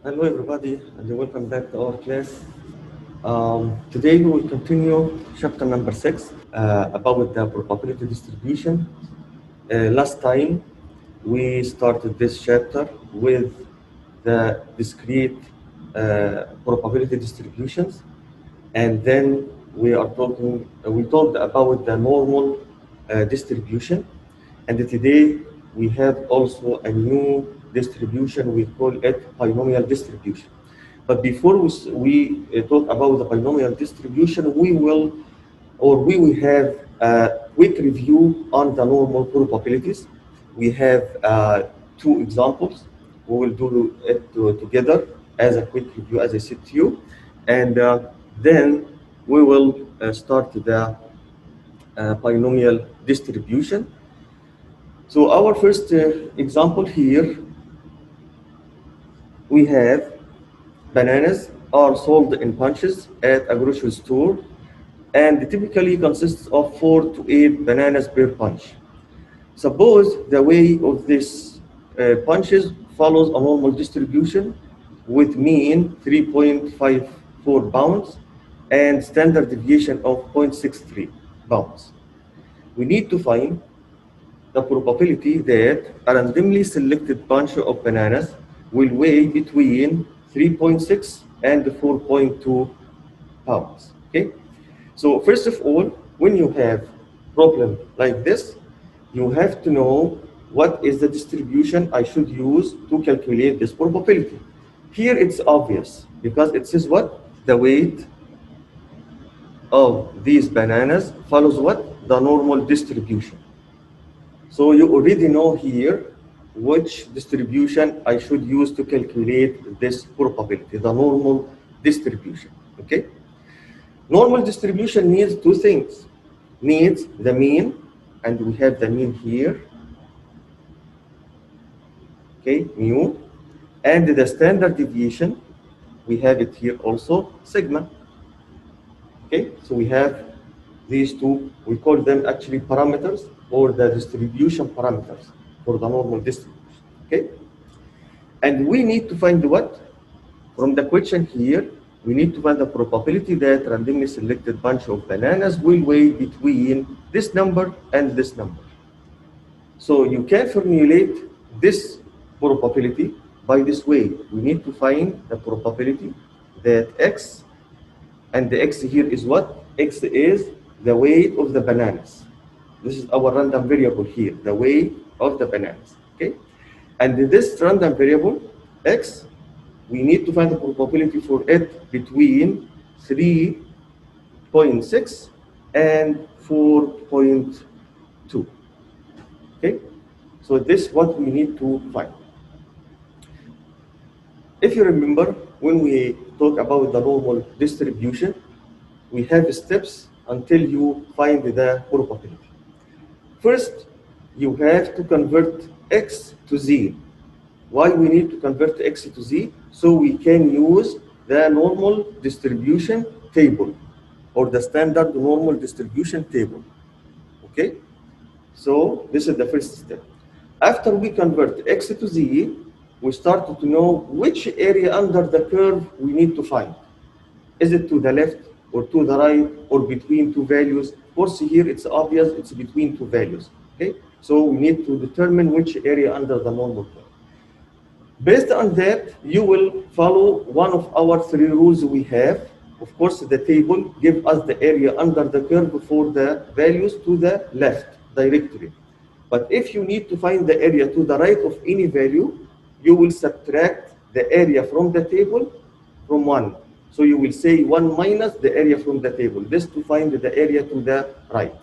Hello everybody and welcome back to our class. Today we will continue chapter number 6 about the probability distribution. Last time we started this chapter with the discrete probability distributions, and then we talked about the normal distribution, and today we have also a new distribution. We call it binomial distribution. But before we talk about the binomial distribution, we will have a quick review on the normal probabilities. We have two examples. We will do it together as a quick review, as I said to you, and then we will start the binomial distribution. So our first example here, we have bananas are sold in bunches at a grocery store and typically consists of 4 to 8 bananas per bunch. Suppose the weight of these bunches follows a normal distribution with mean 3.54 pounds and standard deviation of 0.63 pounds. We need to find the probability that a randomly selected bunch of bananas will weigh between 3.6 and 4.2 pounds. Okay? So first of all, when you have problem like this, you have to know what is the distribution I should use to calculate this probability. Here it's obvious because it says what? The weight of these bananas follows what? The normal distribution. So you already know here which distribution I should use to calculate this probability, the normal distribution. Okay? Normal distribution needs two things. Needs the mean, and we have the mean here. Okay, mu, and the standard deviation, we have it here also, sigma. Okay, so we have these two, we call them actually parameters or the distribution parameters for the normal distribution. Okay, and we need to find what? From the question here, we need to find the probability that randomly selected bunch of bananas will weigh between this number and this number. So you can formulate this probability by this way. We need to find the probability that x, and the x here is what? X is the weight of the bananas. This is our random variable here, the weight of the bananas. Okay, and this random variable x, we need to find the probability for it between 3.6 and 4.2. Okay, so this is what we need to find. If you remember, when we talk about the normal distribution, we have steps until you find the probability. First, you have to convert x to z. Why we need to convert x to z? So we can use the normal distribution table or the standard normal distribution table. Okay? So this is the first step. After we convert x to z, we start to know which area under the curve we need to find. Is it to the left or to the right or between two values? Of course, here it's obvious it's between two values. Okay? So we need to determine which area under the normal curve. Based on that, you will follow one of our three rules we have. Of course, the table gives us the area under the curve for the values to the left directly. But if you need to find the area to the right of any value, you will subtract the area from the table from 1. So you will say 1 minus the area from the table. This to find the area to the right.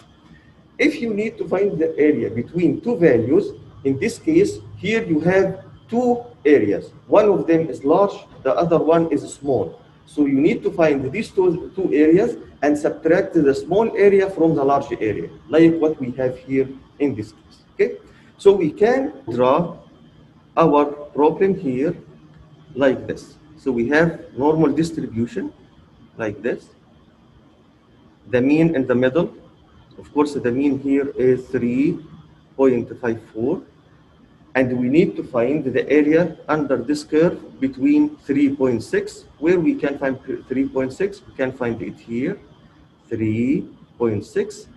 If you need to find the area between two values, in this case, here you have two areas. One of them is large, the other one is small. So you need to find these two areas and subtract the small area from the large area, like what we have here in this case. Okay? So we can draw our problem here like this. So we have normal distribution like this. The mean in the middle. Of course, the mean here is 3.54. And we need to find the area under this curve between 3.6. Where we can find 3.6? We can find it here, 3.6,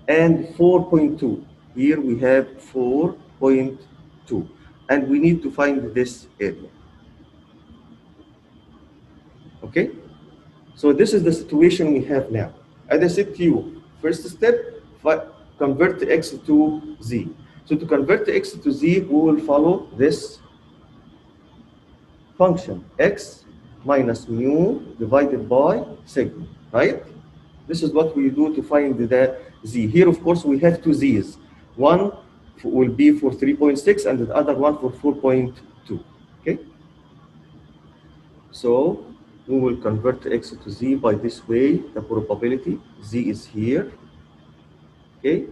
and 4.2. Here we have 4.2. And we need to find this area. Okay? So this is the situation we have now. As I said to you, first step, convert x to z. So to convert x to z, we will follow this function, x minus mu divided by sigma, right? This is what we do to find the z. Here, of course, we have two z's. One will be for 3.6 and the other one for 4.2, okay? So we will convert x to z by this way. The probability z is here, okay?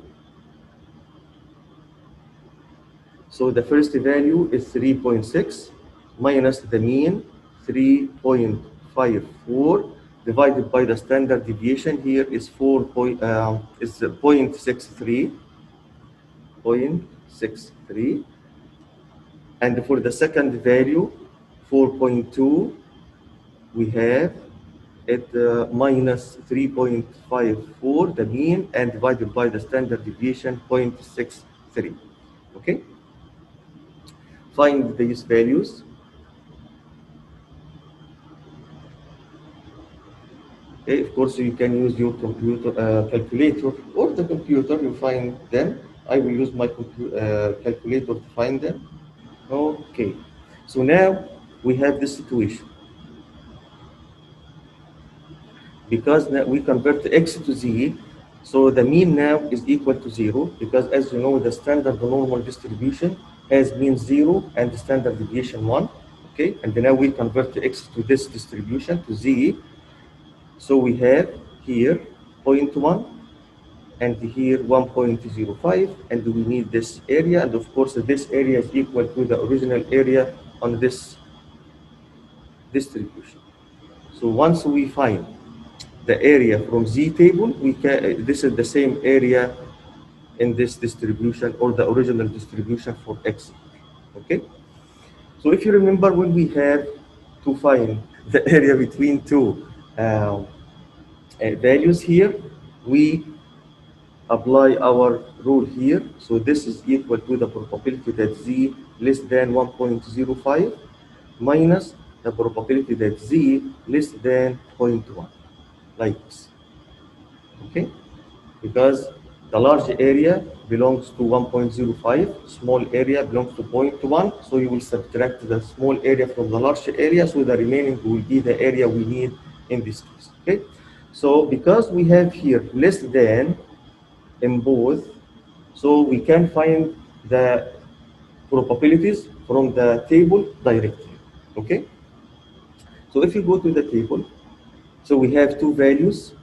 So the first value is 3.6 minus the mean 3.54 divided by the standard deviation. Here is 0.63, and for the second value 4.2, we have it minus 3.54 the mean and divided by the standard deviation 0.63. Okay, find these values. Okay, of course you can use your computer calculator or the computer, you find them. I will use my calculator to find them. Okay, so now we have this situation. Because now we convert x to z, so the mean now is equal to 0, because as you know, the standard normal distribution has mean 0 and the standard deviation 1. Okay, and now we convert x to this distribution to z. So we have here 0.1 and here 1.05, and we need this area, and of course this area is equal to the original area on this distribution. So once we find the area from Z table, we can, this is the same area in this distribution or the original distribution for X. Okay? So if you remember, when we have to find the area between two values here, we apply our rule here. So this is equal to the probability that Z less than 1.05 minus the probability that Z less than 0.1. Like this. Okay, because the large area belongs to 1.05, small area belongs to 0.1, so you will subtract the small area from the large area, so the remaining will be the area we need in this case. Okay, so because we have here less than in both, so we can find the probabilities from the table directly. Okay, so if you go to the table, so we have two values.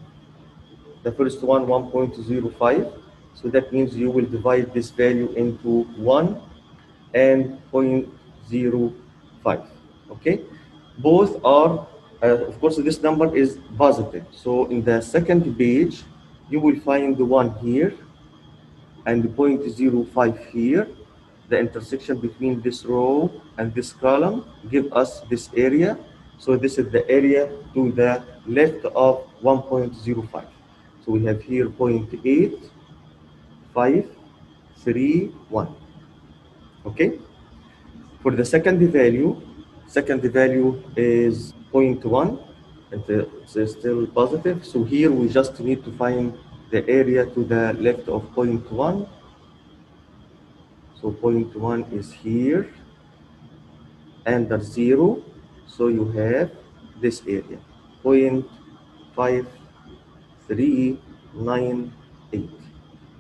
The first one, 1.05. So that means you will divide this value into 1 and 0.05. Okay? Both are, of course, this number is positive. So in the second page, you will find the 1 here and the 0.05 here. The intersection between this row and this column give us this area. So this is the area to the left of 1.05. So we have here 0.8531. Okay. For the second value is 0.1, and it's still positive. So here we just need to find the area to the left of 0.1. So 0.1 is here, and the 0. So you have this area, 0.5398.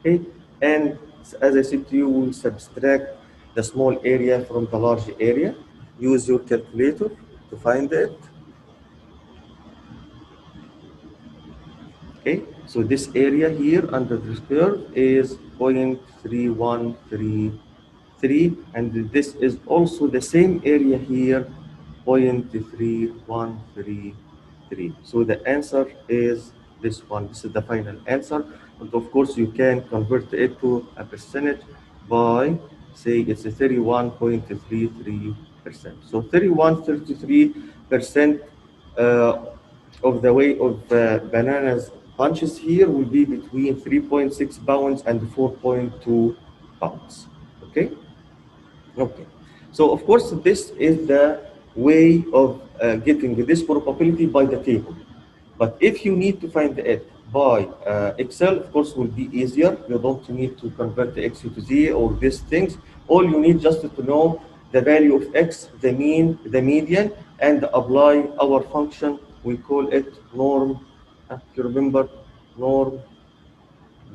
Okay, and as I said to you, we'll subtract the small area from the large area. Use your calculator to find it. Okay, so this area here under this curve is 0.3133, and this is also the same area here, 0.3133. So the answer is this one. This is the final answer. And of course, you can convert it to a percentage by say it's a 31.33%. So 33% of the weight of bananas bunches here will be between 3.6 pounds and 4.2 pounds. Okay? Okay. So of course, this is the way of getting this probability by the table. But if you need to find it by Excel, of course, will be easier. You don't need to convert the X to Z or these things. All you need just to know the value of X, the mean, the median, and apply our function. We call it norm. If you remember, norm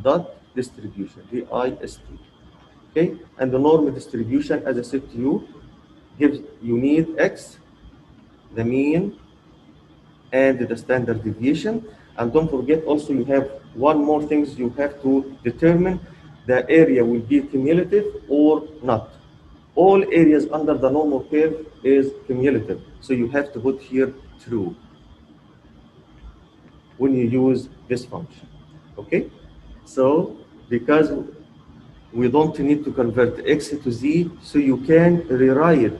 dot distribution, DIST. Okay, and the norm distribution, as I said to you, gives you need X, the mean, and the standard deviation. And don't forget also you have one more things you have to determine the area will be cumulative or not. All areas under the normal curve is cumulative. So you have to put here true when you use this function. Okay? So because we don't need to convert X to Z, so you can rewrite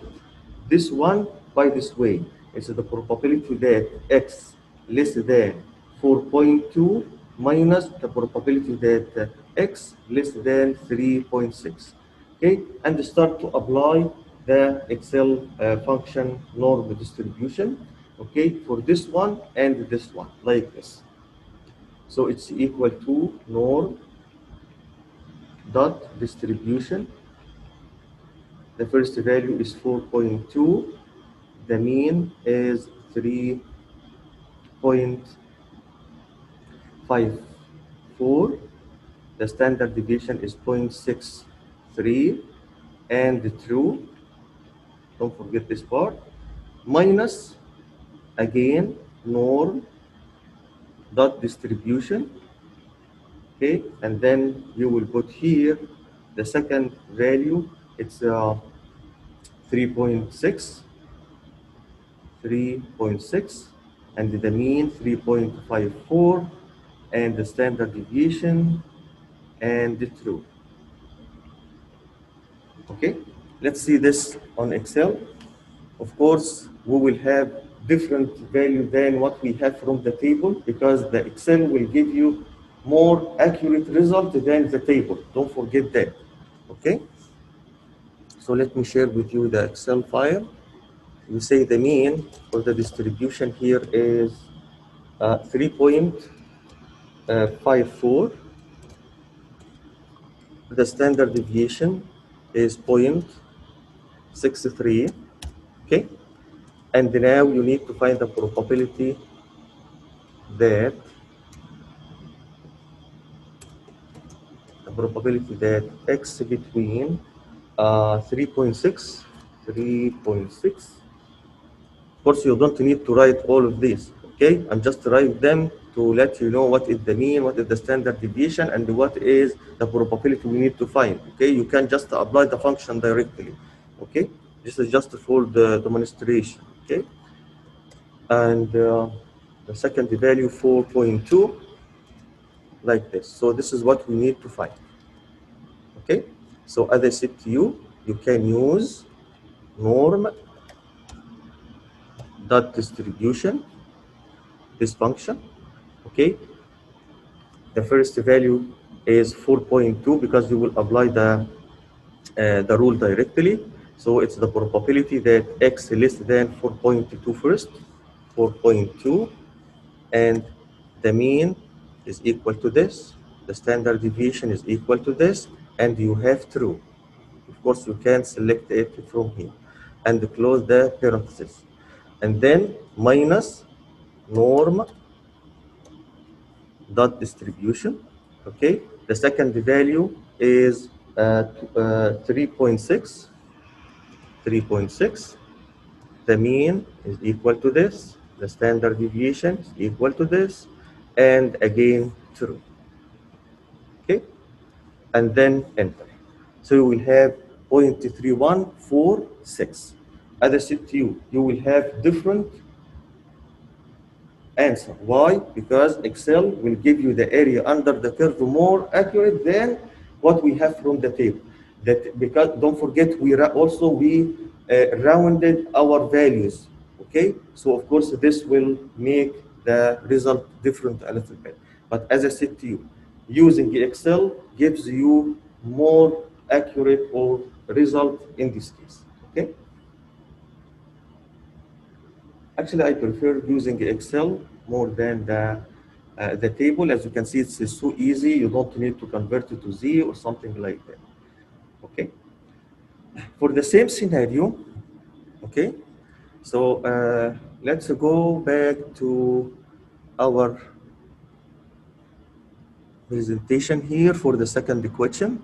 this one by this way. It's the probability that X less than 4.2 minus the probability that X less than 3.6. Okay, and start to apply the Excel function norm distribution. Okay, for this one and this one, like this. So it's equal to norm dot distribution. The first value is 4.2. The mean is 3.54. The standard deviation is 0.63. And the true, don't forget this part, minus, again, norm dot distribution. Okay, and then you will put here the second value. It's 3.6, and the mean 3.54, and the standard deviation and the true. Okay, let's see this on Excel. Of course, we will have different value than what we have from the table because the Excel will give you more accurate result than the table. Don't forget that. Okay, so let me share with you the Excel file. You say the mean for the distribution here is 3.54. The standard deviation is 0.63. Okay, and now you need to find the probability that X between 3.6. Of course, you don't need to write all of these, okay? I'm just write them to let you know what is the mean, what is the standard deviation, and what is the probability we need to find, okay? You can just apply the function directly, okay? This is just for the demonstration, okay? And the second value, 4.2, like this. So this is what we need to find, okay? So as I said to you, you can use norm dot distribution, this function, okay? The first value is 4.2 because you will apply the rule directly. So it's the probability that X less than 4.2 first, 4.2, and the mean is equal to this, the standard deviation is equal to this, and you have true. Of course, you can select it from here and close the parenthesis. And then minus norm dot distribution. Okay, the second value is 3.6. The mean is equal to this. The standard deviation is equal to this, and again true. Okay, and then enter. So you will have 0.3146. As I said to you, you will have different answer. Why? Because Excel will give you the area under the curve more accurate than what we have from the table. that, because don't forget we rounded our values. Okay, so of course this will make the result different a little bit. But as I said to you, using Excel gives you more accurate or result in this case. Okay. Actually, I prefer using Excel more than the table. As you can see, it's so easy. You don't need to convert it to Z or something like that. Okay. For the same scenario, okay. So let's go back to our presentation here for the second question.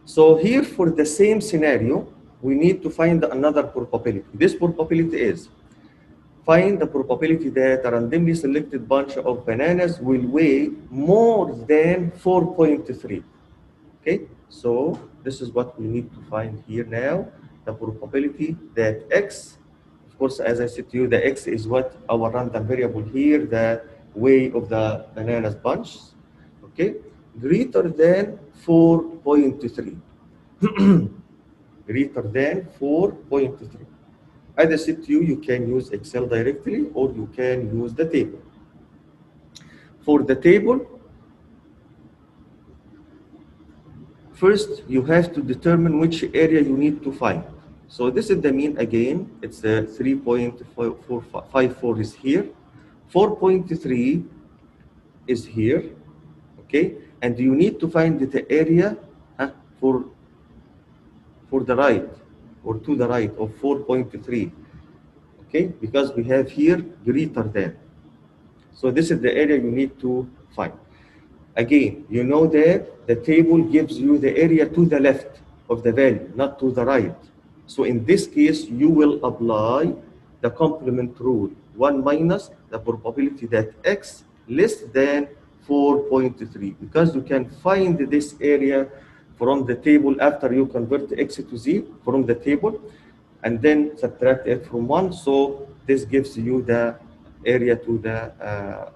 So here for the same scenario, we need to find another probability. This probability is find the probability that a randomly selected bunch of bananas will weigh more than 4.3. Okay, so this is what we need to find here now. The probability that X, of course, as I said to you, the X is what our random variable here, the weight of the bananas bunch, okay, greater than 4.3. Greater than 4.3. As I said to you, you can use Excel directly or you can use the table. For the table, first you have to determine which area you need to find. So this is the mean again, it's 3.454 is here, 4.3 is here, okay? And you need to find the area for the right or to the right of 4.3, okay? Because we have here greater than. So this is the area you need to find. Again, you know that the table gives you the area to the left of the value, not to the right. So in this case, you will apply the complement rule, 1 minus the probability that X less than 4.3, because you can find this area from the table after you convert X to Z from the table, and then subtract it from 1. So this gives you the area to the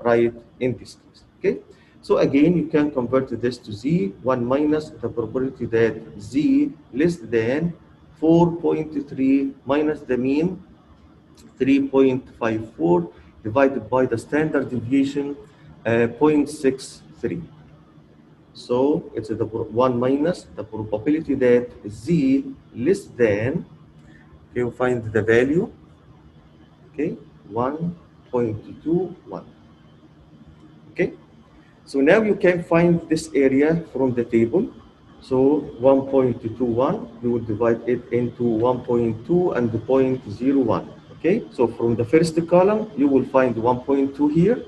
right in this case. Okay. So again, you can convert this to Z, 1 minus the probability that Z less than 4.3 minus the mean, 3.54, divided by the standard deviation, 0.63. So it's the 1 minus the probability that Z less than, you find the value, okay, 1.21. Okay, so now you can find this area from the table. So 1.21, you will divide it into 1.2 and 0.01. Okay, so from the first column, you will find 1.2 here.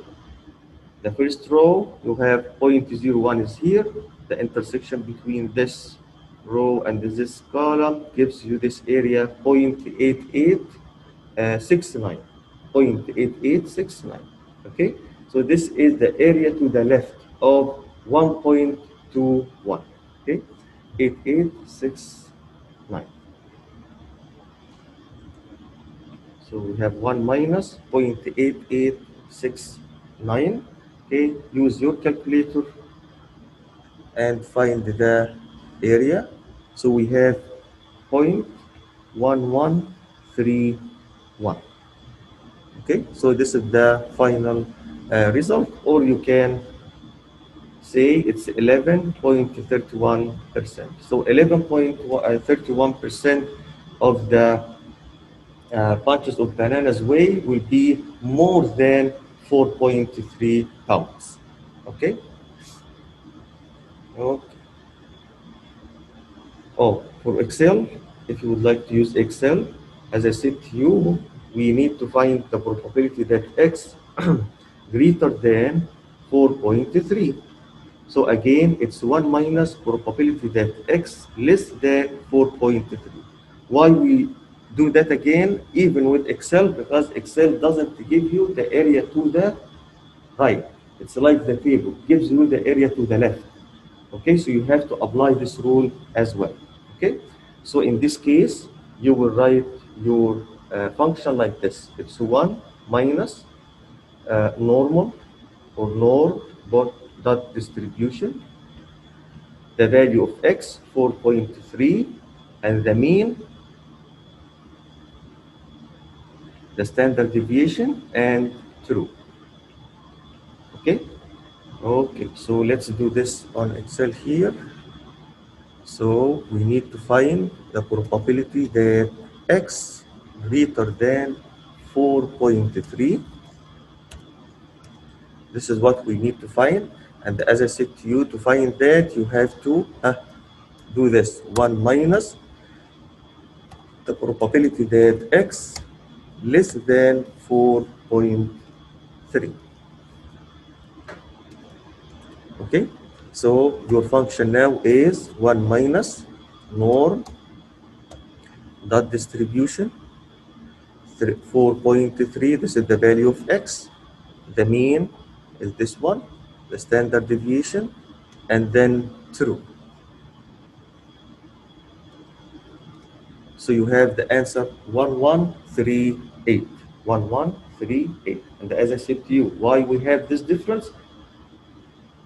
The first row, you have 0.01 is here. The intersection between this row and this column gives you this area 0.8869. 0.8869. Okay, so this is the area to the left of 1.21. Okay, 8869. So we have 1 minus 0.8869. Okay, use your calculator and find the area. So we have 0.1131. Okay, so this is the final result, or you can say it's 11.31%. So 11.31% of the bunches of bananas weight will be more than 4.3 pounds. Okay? Okay. Oh, for Excel, if you would like to use Excel, as I said to you, we need to find the probability that X greater than 4.3. So again, it's 1 minus probability that X less than 4.3. Why we do that again, even with Excel? Because Excel doesn't give you the area to the right. It's like the table, gives you the area to the left. Okay, so you have to apply this rule as well. Okay, so in this case, you will write your function like this. It's 1 minus normal or norm dot distribution the value of x 4.3, and the mean, the standard deviation, and true. Okay. Okay, so let's do this on Excel here. So we need to find the probability that x greater than 4.3. This is what we need to find. And as I said to you, to find that, you have to do this. 1 minus the probability that x less than 4.3. Okay? So your function now is 1 minus norm dot distribution 4.3. This is the value of x. The mean is this one, the standard deviation, and then true. So you have the answer 1138. 1138. And as I said to you, why we have this difference?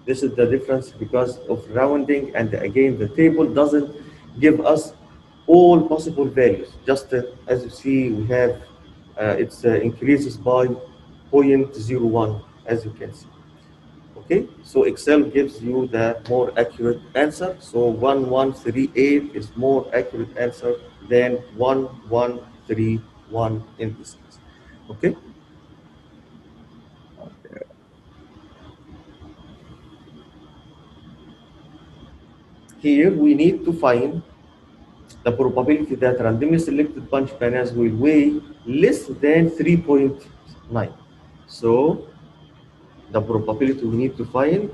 This is the difference because of rounding, and again, the table doesn't give us all possible values. Just as you see, we have it increases by 0.01, as you can see. Okay, so Excel gives you the more accurate answer. So 1138 is more accurate answer than 1131 in this case. Okay. Here we need to find the probability that randomly selected bunch bananas will weigh less than 3.9. So the probability we need to find,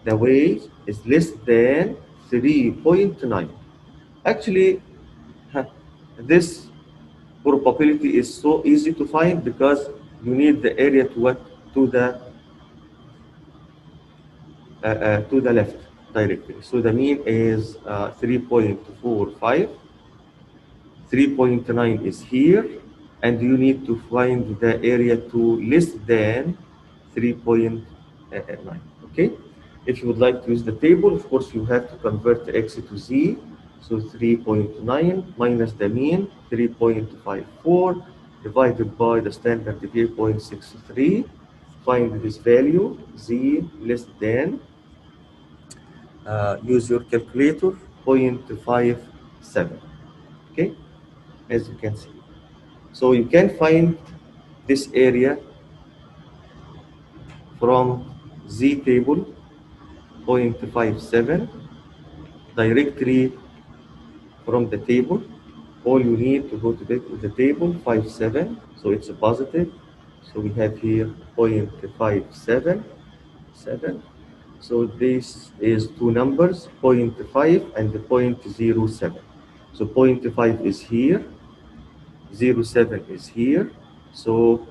the weight is less than 3.9. Actually, this probability is so easy to find because you need the area to what, to the left directly. So the mean is 3.45. 3.9 is here, and you need to find the area to less than 3.9. Okay. If you would like to use the table, of course, you have to convert the x to z. So 3.9 minus the mean, 3.54, divided by the standard deviation, 0.63. Find this value, z less than, use your calculator, 0.57. Okay, as you can see. So you can find this area from z table, 0.57, directly from the table. All you need to go to the table, 57, so it's a positive. So we have here 0.57, 7. So this is two numbers, 0.5 and 0.07. So 0.5 is here, 0.7 is here. So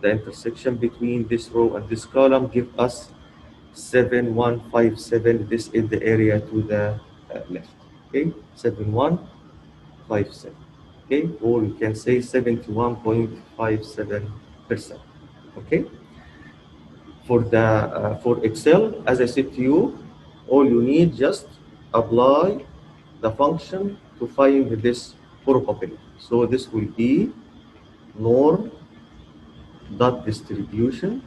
the intersection between this row and this column give us 7157. This is the area to the left. Okay, 7157. Okay, or you can say 71.57%. Okay. For Excel, as I said to you, all you need just apply the function to find this probability. So this will be norm dot distribution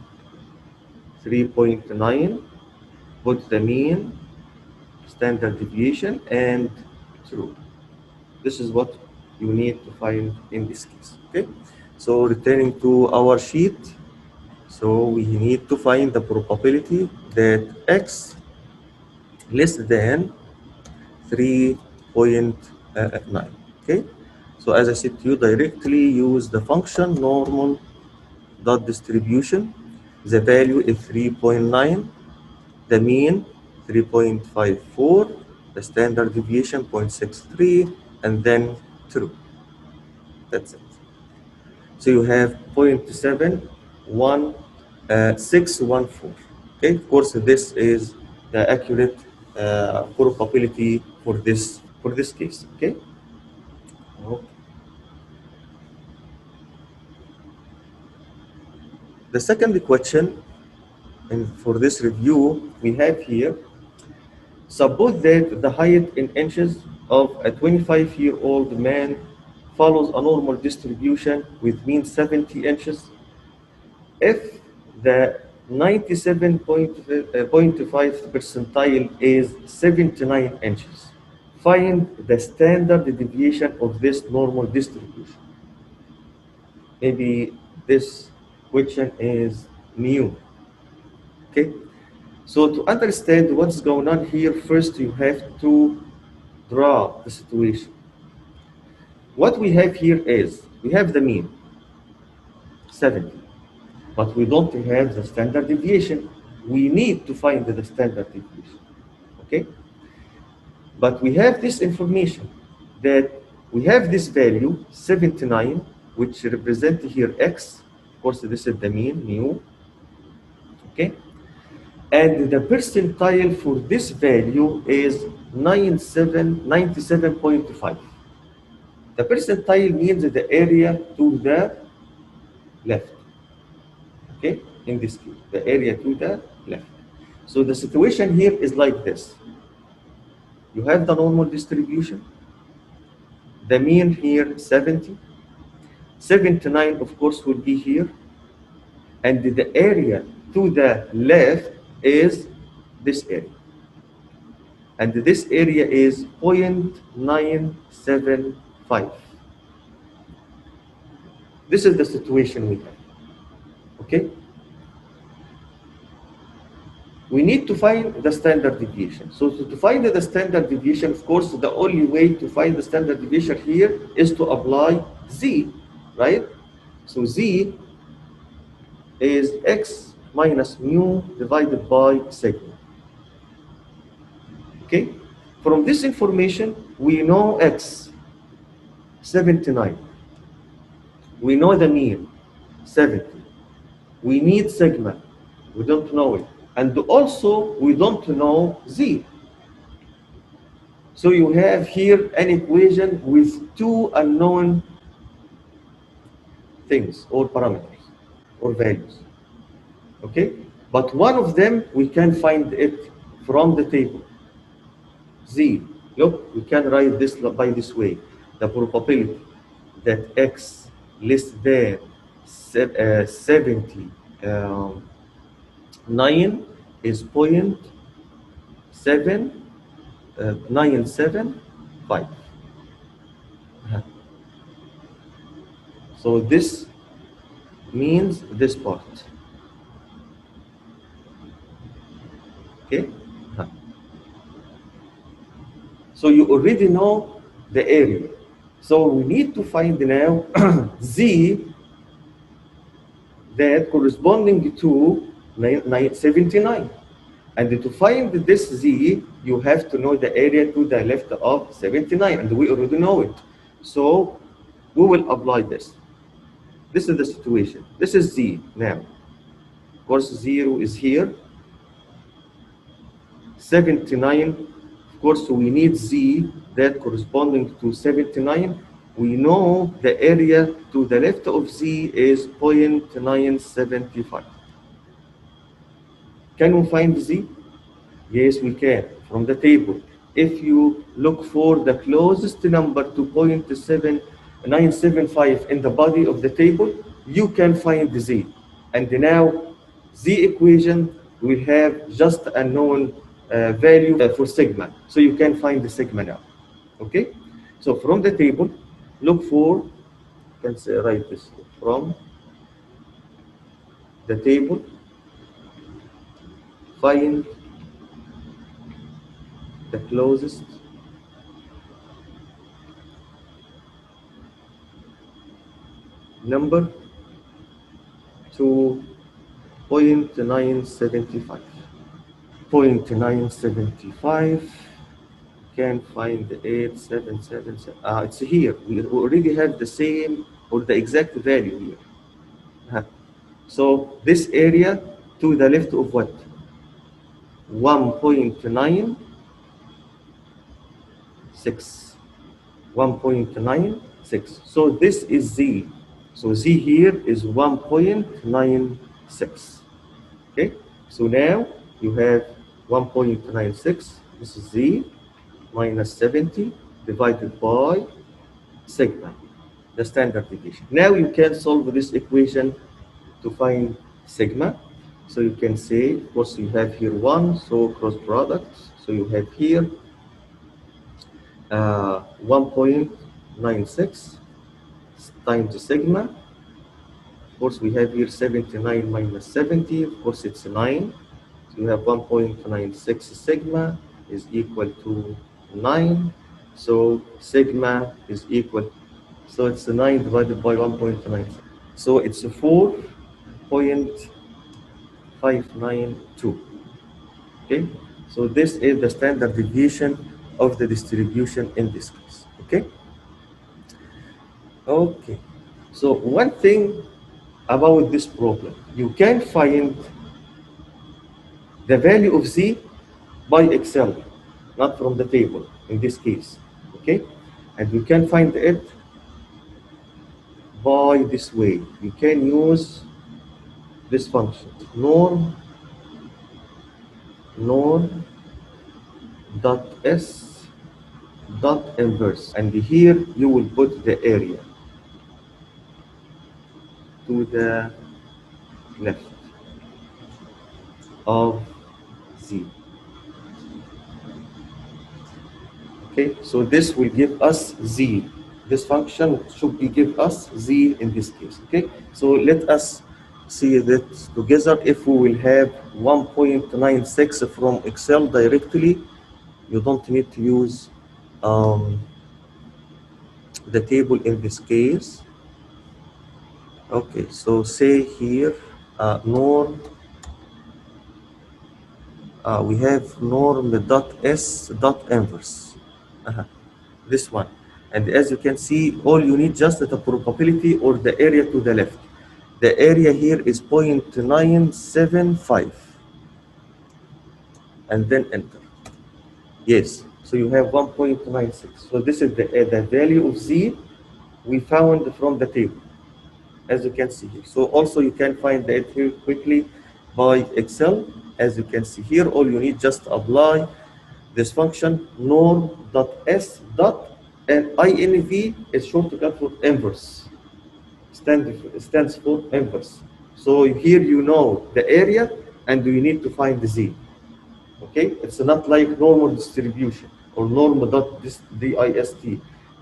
3.9, put the mean, standard deviation, and true. This is what you need to find in this case. Okay. So returning to our sheet, so we need to find the probability that x less than 3.9. Okay. So as I said to you, directly use the function normal dot distribution. The value is 3.9, the mean 3.54, the standard deviation 0.63, and then true. That's it. So you have 0.71614. Okay, of course, this is the accurate probability for this case. Okay. Okay. The second question, and for this review, we have here Suppose that the height in inches of a 25-year-old man follows a normal distribution with mean 70 inches. If the 97.5 percentile is 79 inches, find the standard deviation of this normal distribution. Maybe this question is new. Okay? So to understand what's going on here, first you have to draw the situation. What we have here is, we have the mean, 70, but we don't have the standard deviation. We need to find the standard deviation, okay? But we have this information that we have this value, 79, which represent here x. Of course, this is the mean, mu, okay? And the percentile for this value is 97.5. The percentile means the area to the left. Okay, in this case, the area to the left. So the situation here is like this. You have the normal distribution. The mean here 70. 79, of course, will be here. And the area to the left is this area. And this area is 0.975. This is the situation we have. Okay? We need to find the standard deviation. So to find the standard deviation, of course, the only way to find the standard deviation here is to apply z, right? So z is x minus mu divided by sigma. Okay? From this information, we know x, 79. We know the mean, 70. We need sigma. We don't know it. And also, we don't know z. So you have here an equation with two unknown things or parameters or values. Okay? But one of them, we can find it from the table. Z. Look, we can write this by this way. The probability that x less than 79 is 0.7975. So this means this part. Okay? So you already know the area. So we need to find now z that corresponding to 79. And to find this z, you have to know the area to the left of 79, and we already know it. So we will apply this. This is the situation. This is z now. Of course, 0 is here. 79, of course, we need z that corresponding to 79. We know the area to the left of z is 0.975. Can we find z? Yes, we can, from the table. If you look for the closest number to 0.7975 in the body of the table, you can find the z. And now, z equation will have just a known value for sigma. So you can find the sigma now. Okay? So from the table, look for, you can say, write this from the table, find the closest number to 0.975. 0.975, can find the 8777. It's here. We already have the same or the exact value here. So this area to the left of what? 1.96. 1.96. So this is z. So z here is 1.96. Okay. So now you have 1.96 This is Z minus 70 divided by sigma, the standard deviation. Now you can solve this equation to find sigma. So you can say, of course, you have here 1, so cross products. So you have here 1.96 times sigma. Of course, we have here 79 minus 70. Of course, it's 9. So you have 1.96 sigma is equal to 9. So sigma is equal. So it's 9 divided by 1.96. So it's 4.592. Okay. So this is the standard deviation of the distribution in this case. Okay. Okay. So one thing about this problem, you can find the value of Z by Excel, not from the table in this case. Okay. And you can find it by this way. You can use this function, norm dot s dot inverse, and here you will put the area to the left of Z. Okay, so this will give us Z. This function should be give us Z in this case. Okay, so let us see that together. If we will have 1.96 from Excel directly, you don't need to use the table in this case. Okay, so say here norm, we have norm dot s dot inverse, this one. And as you can see, all you need just the probability or the area to the left. The area here is 0.975, and then enter. Yes, so you have 1.96. So this is the value of Z we found from the table, as you can see here. So also you can find that here quickly by Excel. As you can see here, all you need just apply this function norm.s dot, and INV is shortcut for inverse, stands for inverse. So here you know the area and you need to find the Z. Okay, it's not like normal distribution or norm.dist.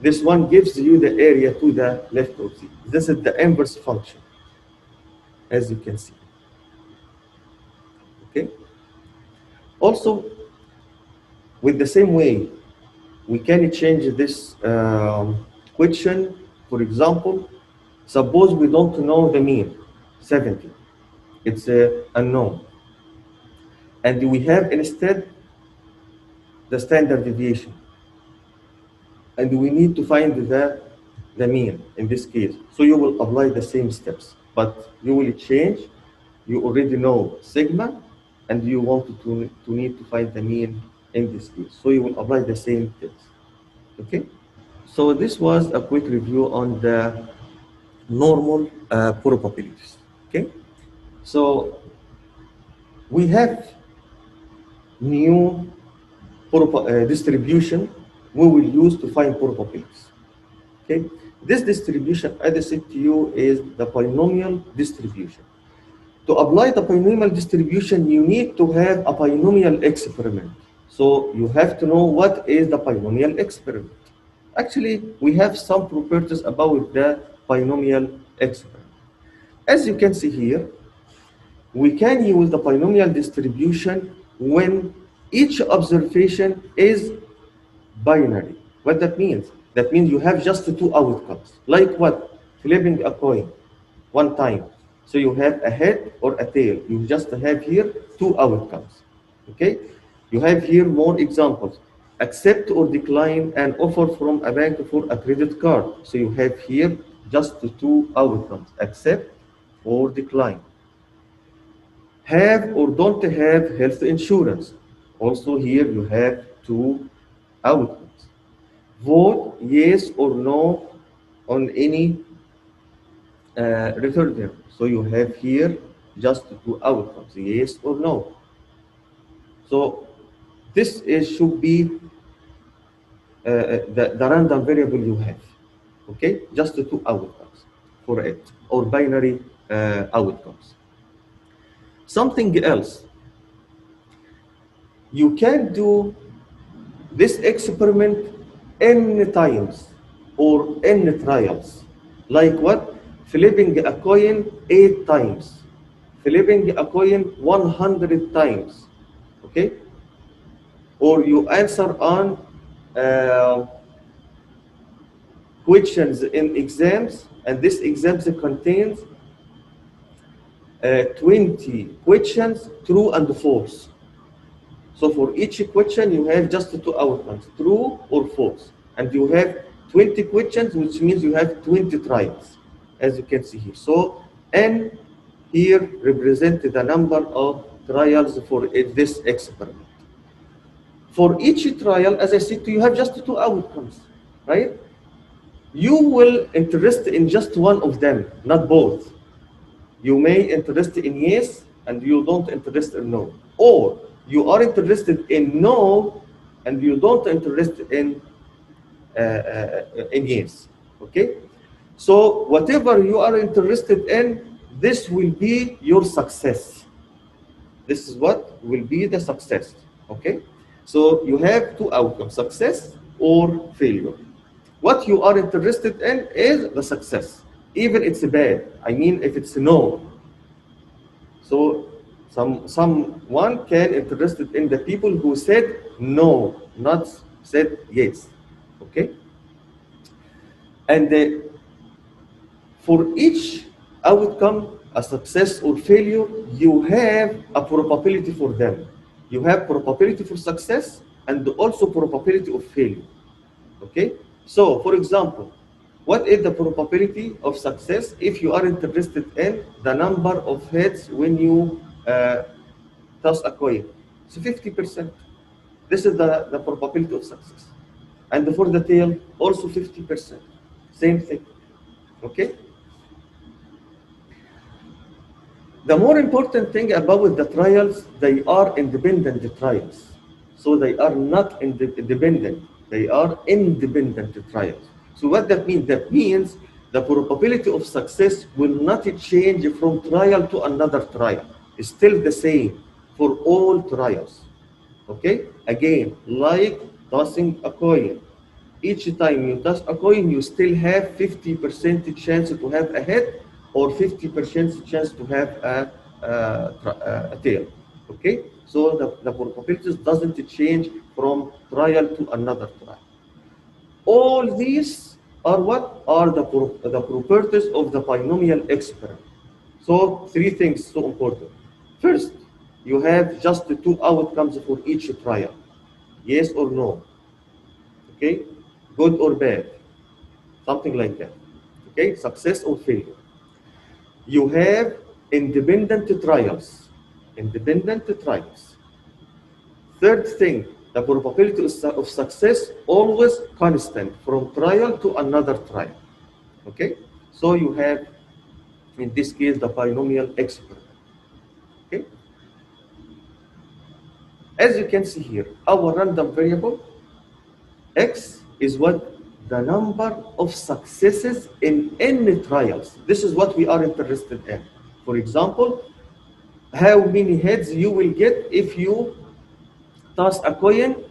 This one gives you the area to the left of Z. This is the inverse function, as you can see. Okay. Also, with the same way, we can change this question. For example, suppose we don't know the mean, 70. It's unknown. And we have instead the standard deviation. And we need to find the mean in this case. So you will apply the same steps, but you will change. You already know sigma, and you want to need to find the mean in this case. So you will apply the same steps. Okay. So this was a quick review on the normal probabilities. Okay. So we have new distribution we will use to find probabilities. Okay, this distribution, as I said to you, is the binomial distribution. To apply the binomial distribution, you need to have a binomial experiment. So you have to know what is the binomial experiment. Actually, we have some properties about the binomial experiment. As you can see here, we can use the binomial distribution when each observation is binary. What that means? That means you have just two outcomes. Like what? Flipping a coin one time. So you have a head or a tail. You just have here two outcomes. Okay? You have here more examples. Accept or decline an offer from a bank for a credit card. So you have here just two outcomes. Accept or decline. Have or don't have health insurance. Also here you have two outcomes. Vote yes or no on any referendum. So you have here just two outcomes, yes or no. So This should be the random variable you have. Okay, just the two outcomes for it, or binary outcomes. Something else, you can do this experiment n times or n trials. Like what? Flipping a coin 8 times, flipping a coin 100 times. Okay? Or you answer on uh, questions in exams, and this exams contains 20 questions, true and false. So for each question, you have just two outcomes, true or false. And you have 20 questions, which means you have 20 trials, as you can see here. So n here represents the number of trials for this experiment. For each trial, as I said, you have just two outcomes, right? You will interest in just one of them, not both. You may interest in yes and you don't interest in no. Or you are interested in no and you don't interest in yes. Okay? So whatever you are interested in, this will be your success. This is what will be the success. Okay? So you have two outcomes, success or failure. What you are interested in is the success. Even it's bad. I mean, if it's no. So someone can interested in the people who said no, not said yes. Okay? And for each outcome, a success or failure, you have a probability for them. You have probability for success and also probability of failure. Okay? So, for example, what is the probability of success if you are interested in the number of heads when you toss a coin? So 50%. This is the probability of success. And for the tail, also 50%. Same thing. Okay? The more important thing about the trials, they are independent trials. So they are not independent. They are independent trials. So what that means? That means the probability of success will not change from trial to another trial. It's still the same for all trials. Okay? Again, like tossing a coin. Each time you toss a coin, you still have 50% chance to have a head or 50% chance to have a tail. Okay? So the probabilities doesn't change from trial to another trial. All these are what are the properties of the binomial experiment. So three things so important. First, you have just the two outcomes for each trial. Yes or no. Okay? Good or bad. Something like that. Okay? Success or failure. You have independent trials. Independent trials. Third thing, the probability of success always constant from trial to another trial. Okay? So you have, in this case, the binomial experiment. Okay? As you can see here, our random variable X is what? The number of successes in any trials. This is what we are interested in. For example, how many heads you will get if you toss a coin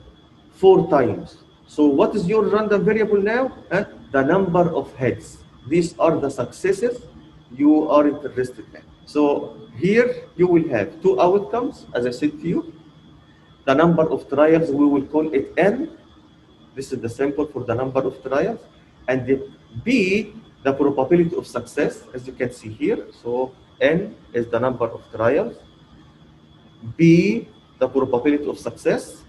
4 times. So what is your random variable now? The number of heads. These are the successes you are interested in. So here you will have two outcomes, as I said to you. The number of trials, we will call it n. This is the sample for the number of trials. And the b, the probability of success, as you can see here. So n is the number of trials. B, the probability of success.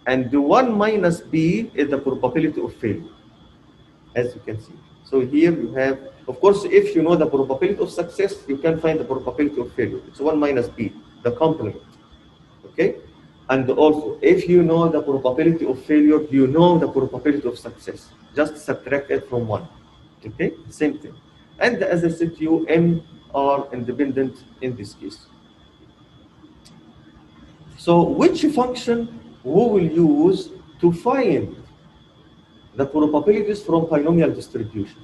And the 1 minus b is the probability of failure, as you can see. So here you have, of course, if you know the probability of success, you can find the probability of failure. It's 1 minus b, the complement. Okay? And also, if you know the probability of failure, you know the probability of success. Just subtract it from 1. Okay? Same thing. And as I said to you, n are independent in this case. So which function we will use to find the probabilities from binomial distribution.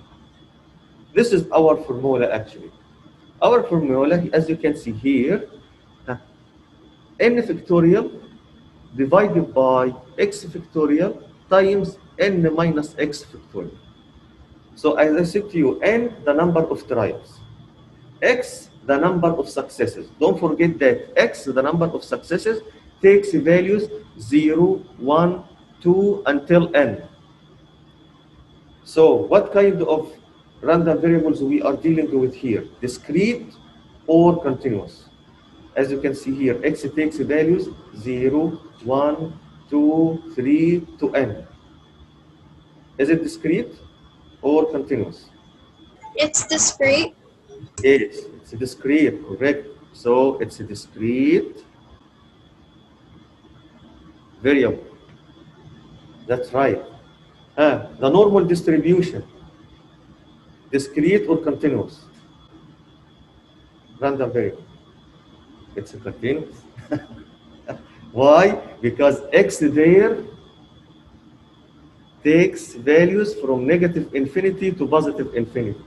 This is our formula actually. Our formula, as you can see here, uh, n factorial divided by x factorial times n minus x factorial. So as I said to you, n, the number of trials. X, the number of successes. Don't forget that X, the number of successes, takes values 0, 1, 2, until n. So what kind of random variables we are dealing with here? Discrete or continuous? As you can see here, X takes values 0, 1, 2, 3 to n. Is it discrete or continuous? It's discrete. Yes, it's a discrete, correct. So it's a discrete variable. That's right. The normal distribution, discrete or continuous? Random variable. It's a continuous. Why? Because x there takes values from negative infinity to positive infinity.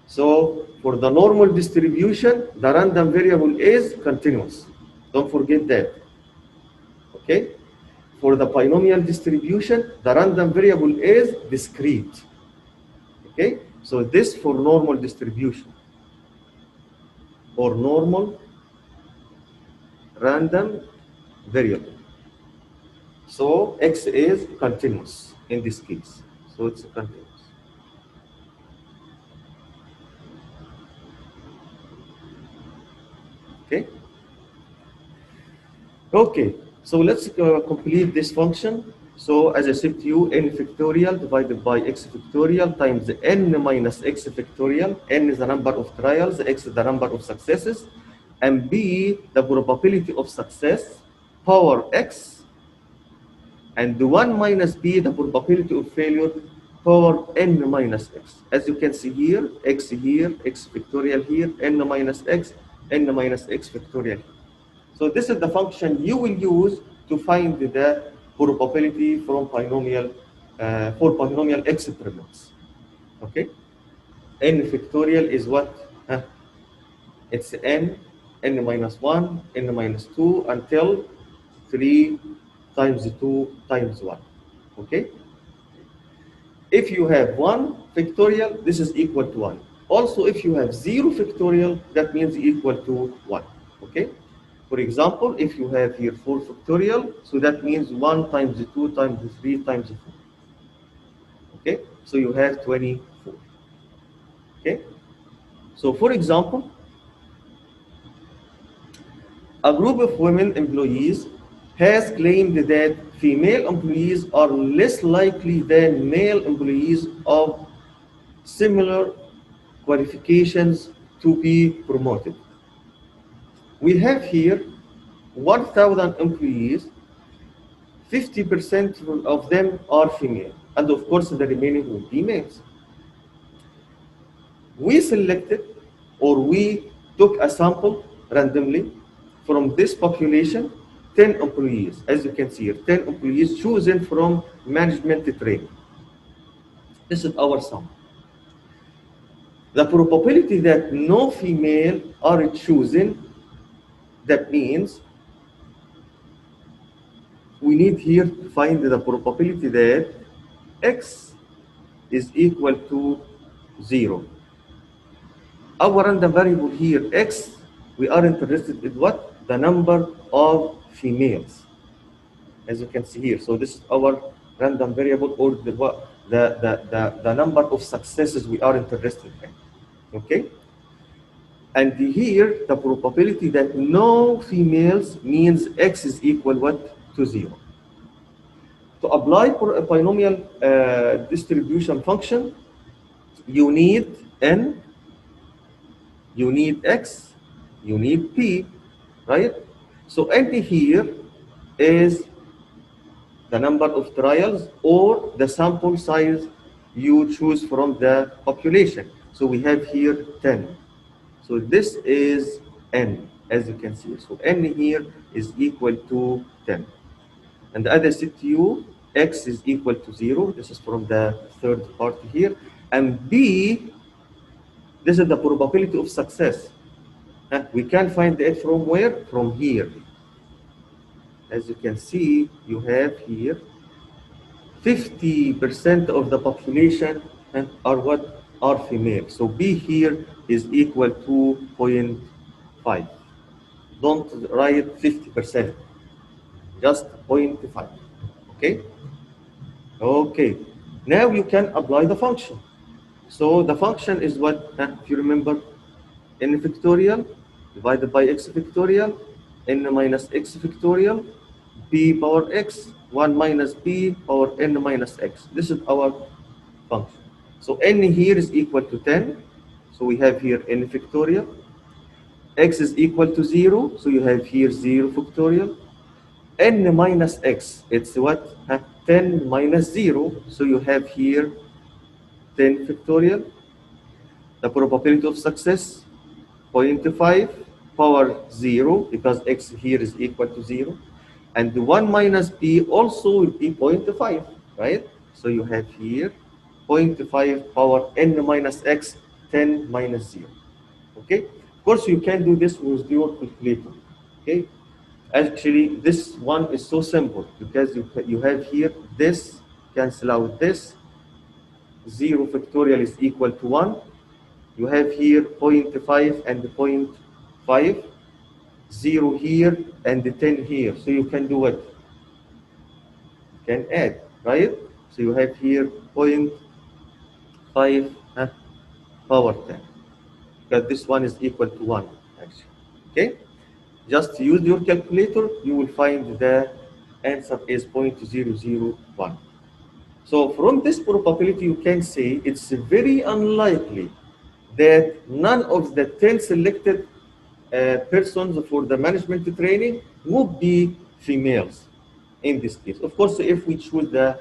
So for the normal distribution, the random variable is continuous. Don't forget that. Okay? For the binomial distribution, the random variable is discrete. Okay? So this for normal distribution or normal random variable. So x is continuous in this case. So it's continuous. Okay? Okay, so let's complete this function. So as I said to you, n factorial divided by x factorial times n minus x factorial. N is the number of trials, x is the number of successes, and b, the probability of success, power x, and 1 minus b, the probability of failure, power n minus x. As you can see here, x factorial here, n minus x factorial. So this is the function you will use to find the probability from binomial for binomial experiments. Okay? N factorial is what? It's n minus 1, n minus 2 until 3 times 2 times 1. Okay? If you have 1 factorial, this is equal to 1. Also, if you have 0 factorial, that means equal to 1. Okay? For example, if you have here 4 factorial, so that means 1 times 2 times 3 times 4. Okay? So you have 24. Okay? So for example, a group of women employees has claimed that female employees are less likely than male employees of similar qualifications to be promoted. We have here 1,000 employees, 50% of them are female, and of course the remaining will be males. We selected or we took a sample randomly from this population, 10 employees, as you can see here, 10 employees chosen from management training. This is our sample. The probability that no female are chosen, that means we need here to find the probability that x is equal to 0. Our random variable here, x, we are interested in what? The number of females, as you can see here. So this is our random variable, or the number of successes we are interested in. Okay? And here, the probability that no females means x is equal what? To 0. To apply for a binomial distribution function, you need n, you need x, you need p, right? So n here is the number of trials or the sample size you choose from the population. So we have here 10. So this is n, as you can see. So n here is equal to 10. And as I said to you, x is equal to 0. This is from the third part here. And b, this is the probability of success. We can find it from where? From here. As you can see, you have here 50% of the population are what? Are female. So B here is equal to zero point 0.5. Don't write 50%, just 0.5. Okay? Okay. Now you can apply the function. So the function is what, if you remember, n factorial divided by x factorial, n minus x factorial, b power x, 1 minus b power n minus x. This is our function. So n here is equal to 10. So we have here n factorial. X is equal to 0. So you have here 0 factorial. N minus x, it's what? 10 minus 0. So you have here 10 factorial. The probability of success, 0.5 power 0, because x here is equal to 0. And the 1 minus b also will be 0.5, right? So you have here 0.5 power n minus x, 10 minus 0. Okay? Of course, you can do this with your calculator. Okay? Actually, this one is so simple because you have here this, cancel out this, 0 factorial is equal to 1. You have here 0.5 and 0.5, 0 here and 10 here. So you can do what? You can add, right? So you have here 0.5 power 10. Because this one is equal to 1, actually. Okay? Just use your calculator, you will find the answer is 0.001. So from this probability, you can say it's very unlikely that none of the 10 selected persons for the management training would be females in this case. Of course, if we choose the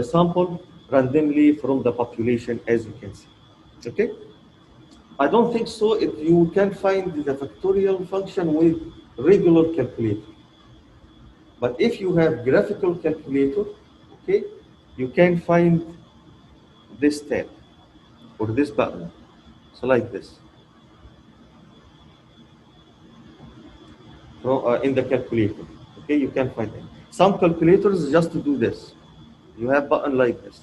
sample randomly from the population, as you can see. Okay? I don't think so if you can find the factorial function with regular calculator. But if you have graphical calculator, okay, you can find this tab or this button. So like this. In the calculator. Okay, you can find it. Some calculators just do this. You have button like this.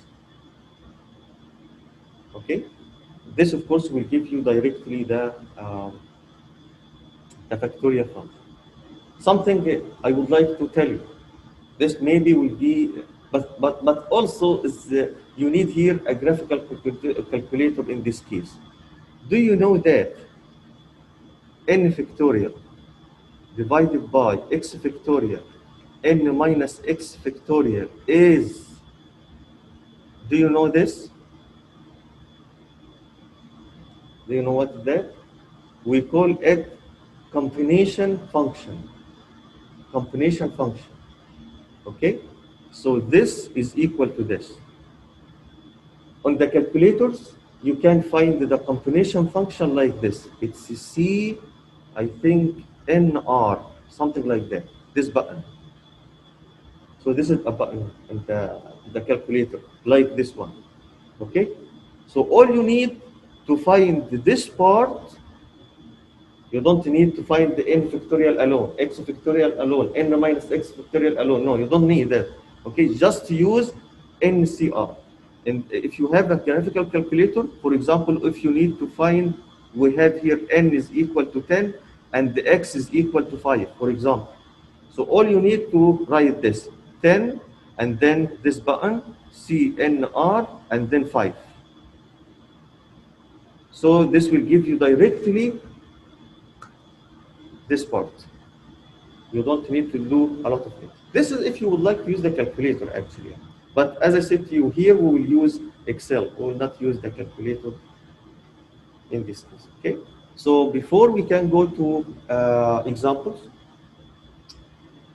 Okay, this of course will give you directly the factorial function. Something I would like to tell you. This maybe will be, but also is you need here a graphical calculator in this case. Do you know that n factorial divided by x factorial n minus x factorial is, do you know this? Do you know what is that? We call it combination function. Combination function. Okay? So this is equal to this. On the calculators, you can find the combination function like this. It's C, I think, NR, something like that. This button. So this is a button in the calculator, like this one. Okay? So all you need to find this part, you don't need to find the n factorial alone, x factorial alone, n minus x factorial alone. No, you don't need that. Okay, just use NCR. And if you have a graphical calculator, for example, if you need to find, we have here n is equal to 10 and the x is equal to 5, for example. So all you need to write this 10 and then this button CNR and then 5. So this will give you directly this part. You don't need to do a lot of things. This is if you would like to use the calculator actually. But as I said to you, here we will use Excel. We will not use the calculator in this case. Okay. So before we can go to examples,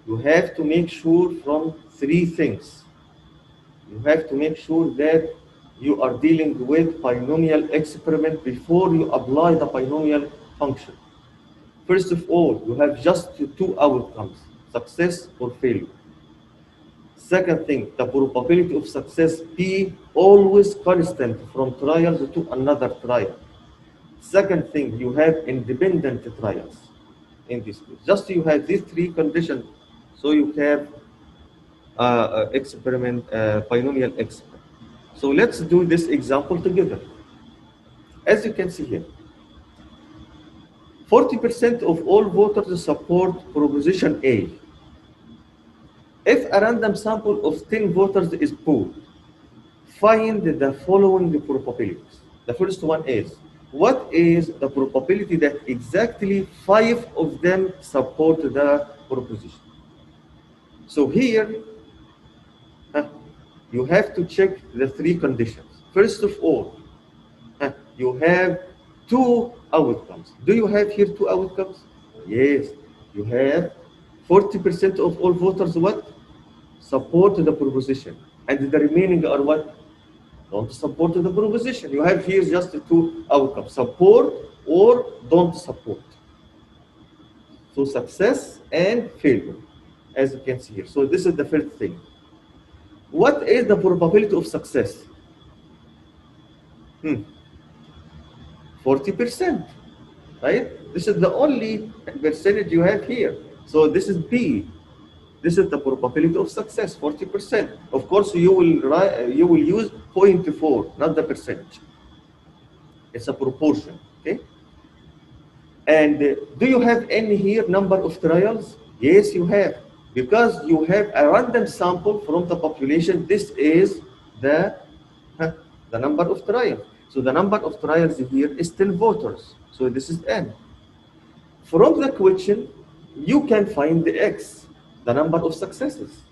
you have to make sure from 3 things. You have to make sure that you are dealing with binomial experiment before you apply the binomial function. First of all, you have just two outcomes, success or failure. Second thing, the probability of success P always constant from trials to another trial. Second thing, you have independent trials in this case. Just you have these three conditions, so you have experiment, binomial experiment. So let's do this example together. As you can see here, 40% of all voters support proposition A. If a random sample of 10 voters is pooled, find the following probabilities. The first one is, what is the probability that exactly 5 of them support the proposition? So here, you have to check the three conditions. First of all, you have two outcomes. Do you have here two outcomes? Yes, you have 40% of all voters what? Support the proposition. And the remaining are what? Don't support the proposition. You have here just two outcomes, support or don't support. So success and failure, as you can see here. So this is the first thing. What is the probability of success? 40%, right? This is the only percentage you have here. So this is B. This is the probability of success, 40%. Of course, you will use 0.4, not the percentage. It's a proportion, okay? And do you have any here number of trials? Yes, you have. Because you have a random sample from the population, this is the number of trials. So the number of trials here is 10 voters. So this is N. From the question, you can find the X, the number of successes.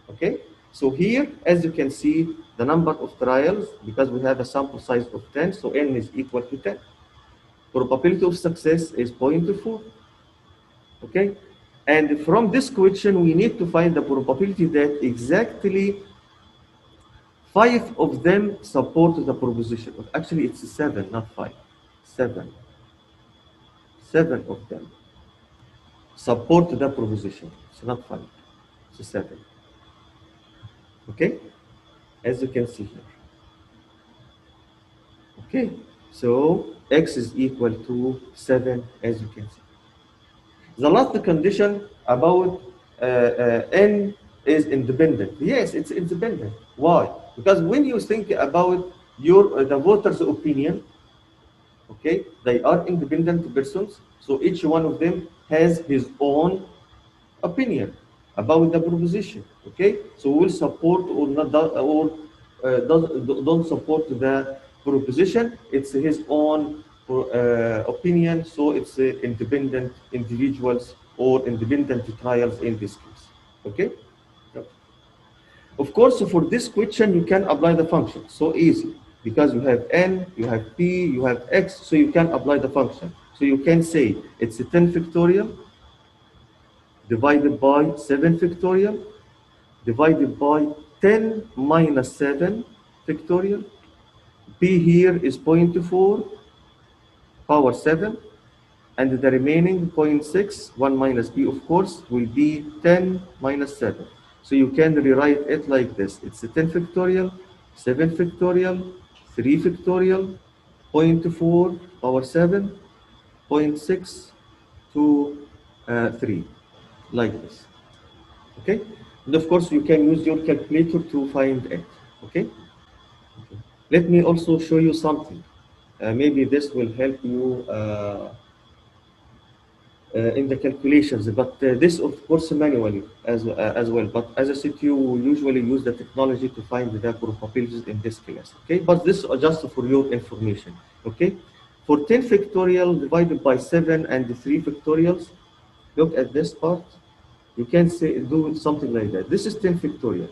Okay? So here, as you can see, the number of trials, because we have a sample size of 10, so N is equal to 10. Probability of success is 0.4. Okay? And from this question, we need to find the probability that exactly 5 of them support the proposition. Actually, it's 7, not 5. 7. 7 of them support the proposition. It's not 5. It's 7. Okay? As you can see here. Okay? So X is equal to 7, as you can see. The last condition about N is independent. Yes, it's independent. Why? Because when you think about the voters' opinion, okay, they are independent persons, so each one of them has his own opinion about the proposition. Okay, so will support or not or don't support the proposition. It's his own opinion, so it's independent individuals or independent trials in this case. Okay. Of course, for this question, you can apply the function. So easy, because you have N, you have P, you have X, so you can apply the function. So you can say it's a 10 factorial divided by 7 factorial divided by 10 minus 7 factorial. P here is 0.4 power 7, and the remaining 0.6, 1 minus B, of course, will be 10 minus 7. So you can rewrite it like this. It's a 10 factorial, 7 factorial, 3 factorial, 0.4 power 7, 0.6 to 3, like this. Okay? And of course, you can use your calculator to find it. Okay? Let me also show you something. Maybe this will help you in the calculations, but this of course manually as well. But as I said, you usually use the technology to find the probabilities in this case. Okay, but this is just for your information. Okay, for 10 factorial divided by 7 and 3 factorials, look at this part. You can say do something like that. This is 10 factorial.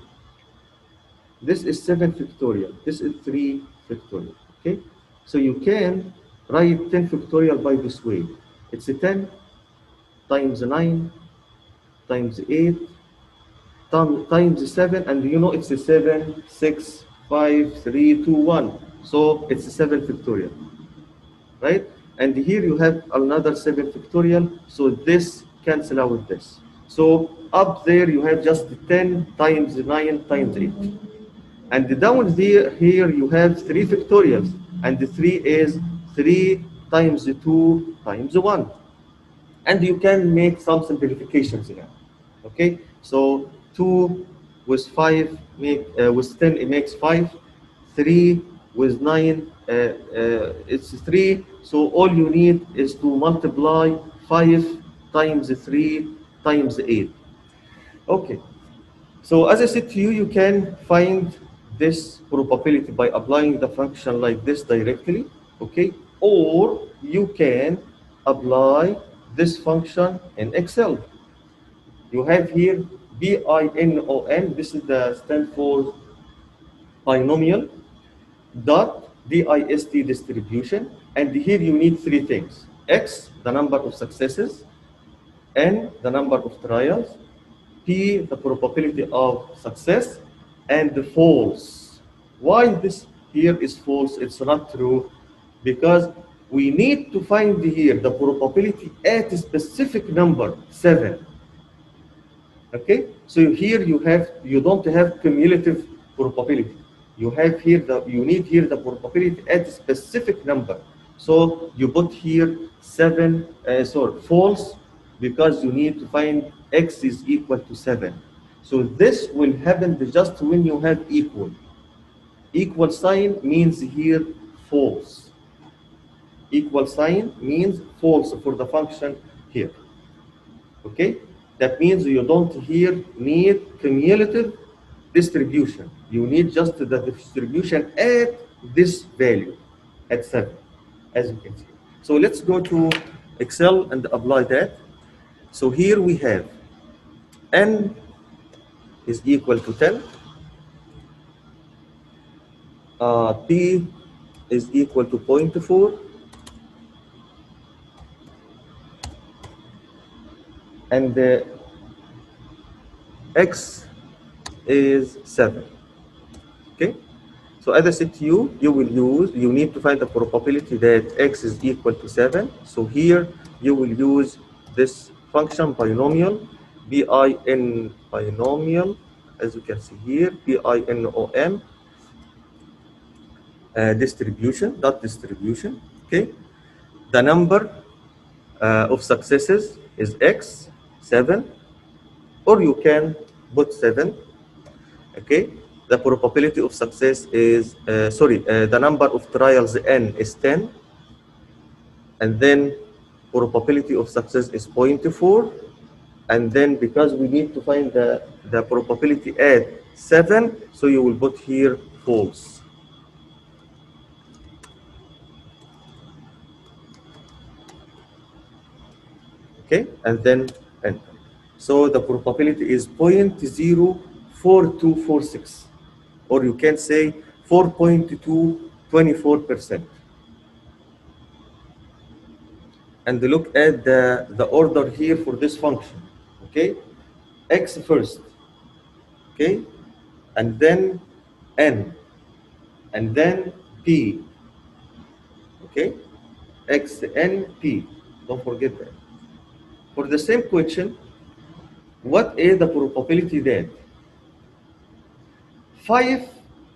This is 7 factorial. This is 3 factorial. Okay, so you can write 10 factorial by this way. It's a 10 times 9 times 8 times 7, and you know it's a 7, 6, 5, 3, 2, 1. So it's a 7 factorial, right? and here you have another 7 factorial, so this cancel out this. So up there you have just 10 times 9 times 8. And down there, here you have 3 factorials, and the 3 is 3 times 2 times 1. And you can make some simplifications here. Okay, so 2 with 5 make with 10 it makes 5, 3 with 9 it's 3. So all you need is to multiply 5 times 3 times 8. Okay, so as I said to you, you can find this probability by applying the function like this directly, okay? Or you can apply this function in Excel. You have here BINOM, this is the stand for binomial, dot DIST distribution, and here you need 3 things. X, the number of successes, N, the number of trials, P, the probability of success, and the false. Why this here is false? It's not true, because we need to find here the probability at a specific number, 7. Okay, so here you don't have cumulative probability. You need here the probability at a specific number. So you put here 7, false, because you need to find x is equal to 7. So this will happen just when you have equal. Equal sign means here false. Equal sign means false for the function here. Okay, that means you don't here need cumulative distribution. You need just the distribution at this value, at 7, as you can see. So let's go to Excel and apply that. So here we have n is equal to 10, p is equal to 0.4, and x is 7. Okay, so as I said to you, you need to find the probability that x is equal to 7. So here you will use this function binomial, bin binomial, as you can see here, binom, distribution, dot distribution. Okay, the number of successes is x, 7, or you can put 7. Okay, the probability of success is the number of trials n is 10, and then probability of success is 0.4, and then because we need to find the probability at 7, so you will put here false. Okay, and then enter. So the probability is 0.04246, or you can say 4.224%. And look at the order here for this function. Okay, x first, okay, and then n, and then p. Okay, x, n, p. Don't forget that. For the same question, what is the probability that 5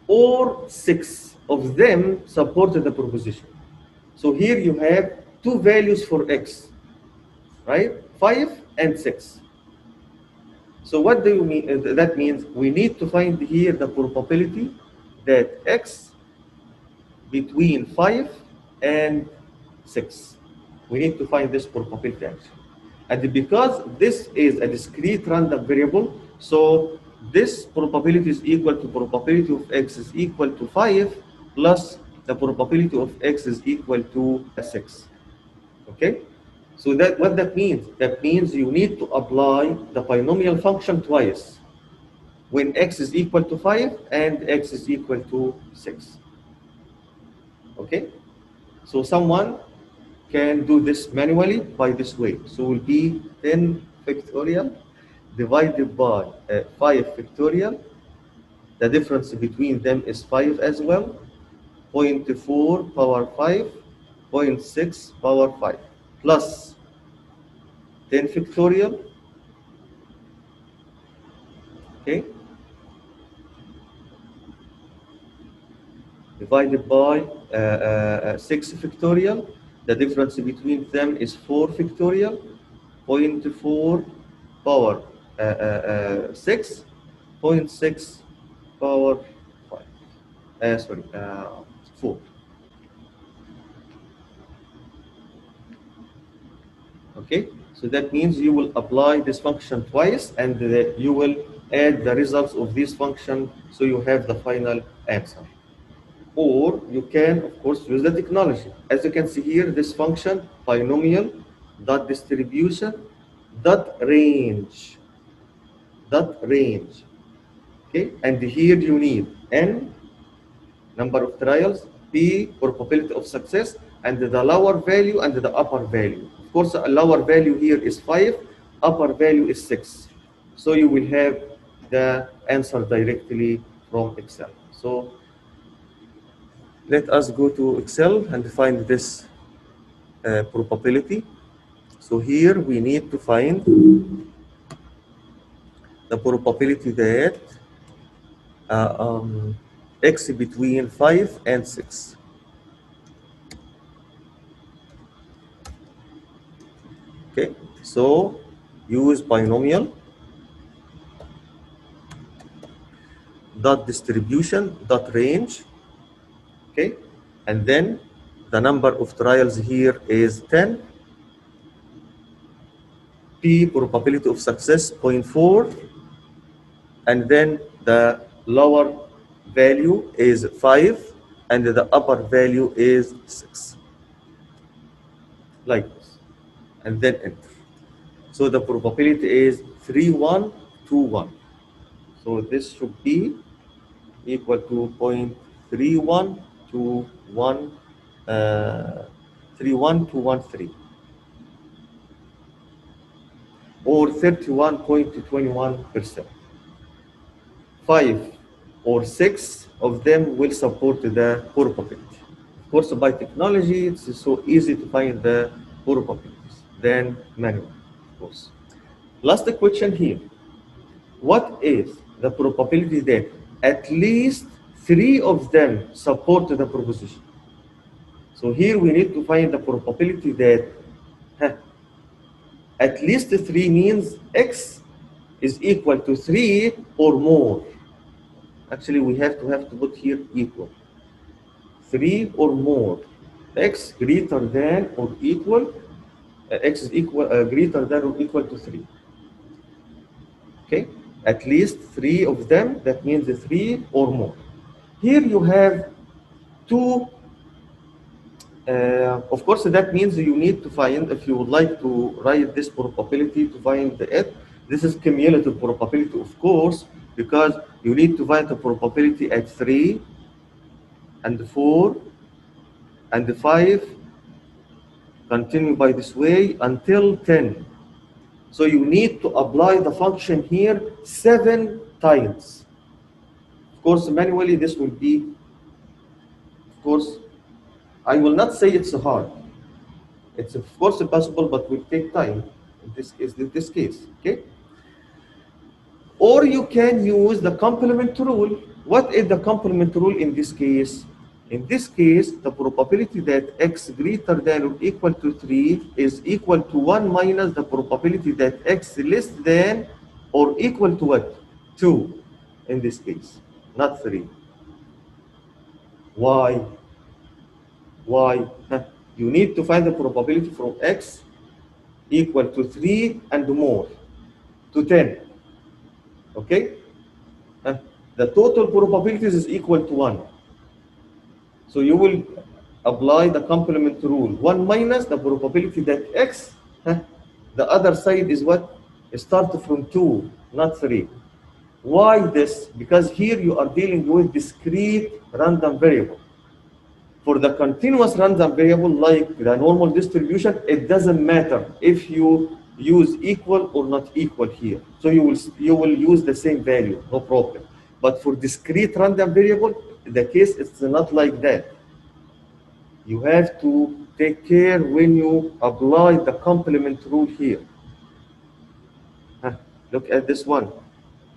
or 6 of them supported the proposition? So here you have 2 values for x, right? 5 and 6. So what do you mean? That means we need to find here the probability that x between 5 and 6. We need to find this probability actually. And because this is a discrete random variable, so this probability is equal to probability of x is equal to 5 plus the probability of x is equal to 6. Okay? So that what that means? That means you need to apply the binomial function twice, when x is equal to 5 and x is equal to 6. Okay? So someone can do this manually by this way. So it will be 10 factorial divided by 5 factorial. The difference between them is 5 as well. 0.4 power 5 0.6 power 5 plus 10 factorial, okay, divided by 6 factorial. The difference between them is 4 factorial, 0.4 power 6, 0.6 power 5. Sorry, 4. Okay, so that means you will apply this function twice and you will add the results of this function so you have the final answer. Or you can, of course, use the technology. As you can see here, this function, binomial, dot distribution, dot range, okay? And here you need n, number of trials, p, probability of success, and the lower value and the upper value. Of course, a lower value here is 5, upper value is 6. So you will have the answer directly from Excel. So let us go to Excel and find this probability. So here we need to find the probability that x between 5 and 6. Okay, so use binomial dot distribution dot range. Okay, and then the number of trials here is 10. P, probability of success 0.4, and then the lower value is 5 and the upper value is 6, like this, and then enter. So the probability is 3121. So this should be equal to 0.3121 31213, or 31.21%. 5 or 6 of them will support the probability. Of course, by technology, it's so easy to find the probabilities than manual, of course. Last question here. What is the probability that at least 3 of them support the proposition? So here we need to find the probability that at least 3 means x is equal to 3 or more. Actually, we have to put here equal. 3 or more. X greater than or equal, x is equal greater than or equal to 3. Okay, at least 3 of them, that means 3 or more. Here you have 2. Of course, that means you need to find, if you would like to write this probability to find it, this is cumulative probability, of course, because you need to find the probability at 3 and 4 and 5, continue by this way until 10. So you need to apply the function here 7 times. Of course, manually this will be, of course, I will not say it's hard. It's of course possible, but will take time. This is this case, okay? Or you can use the complement rule. What is the complement rule in this case? In this case, the probability that x greater than or equal to 3 is equal to 1 minus the probability that x less than or equal to what? 2 in this case, not 3. Why? Why? You need to find the probability from x equal to 3 and more to 10. Okay? The total probabilities is equal to 1. So you will apply the complement rule. 1 minus the probability that x, the other side is what? Start from 2, not 3. Why this? Because here you are dealing with discrete random variable. For the continuous random variable, like the normal distribution, it doesn't matter if you use equal or not equal here. So you will use the same value, no problem. But for discrete random variable, the case is not like that. You have to take care when you apply the complement rule here. Look at this one.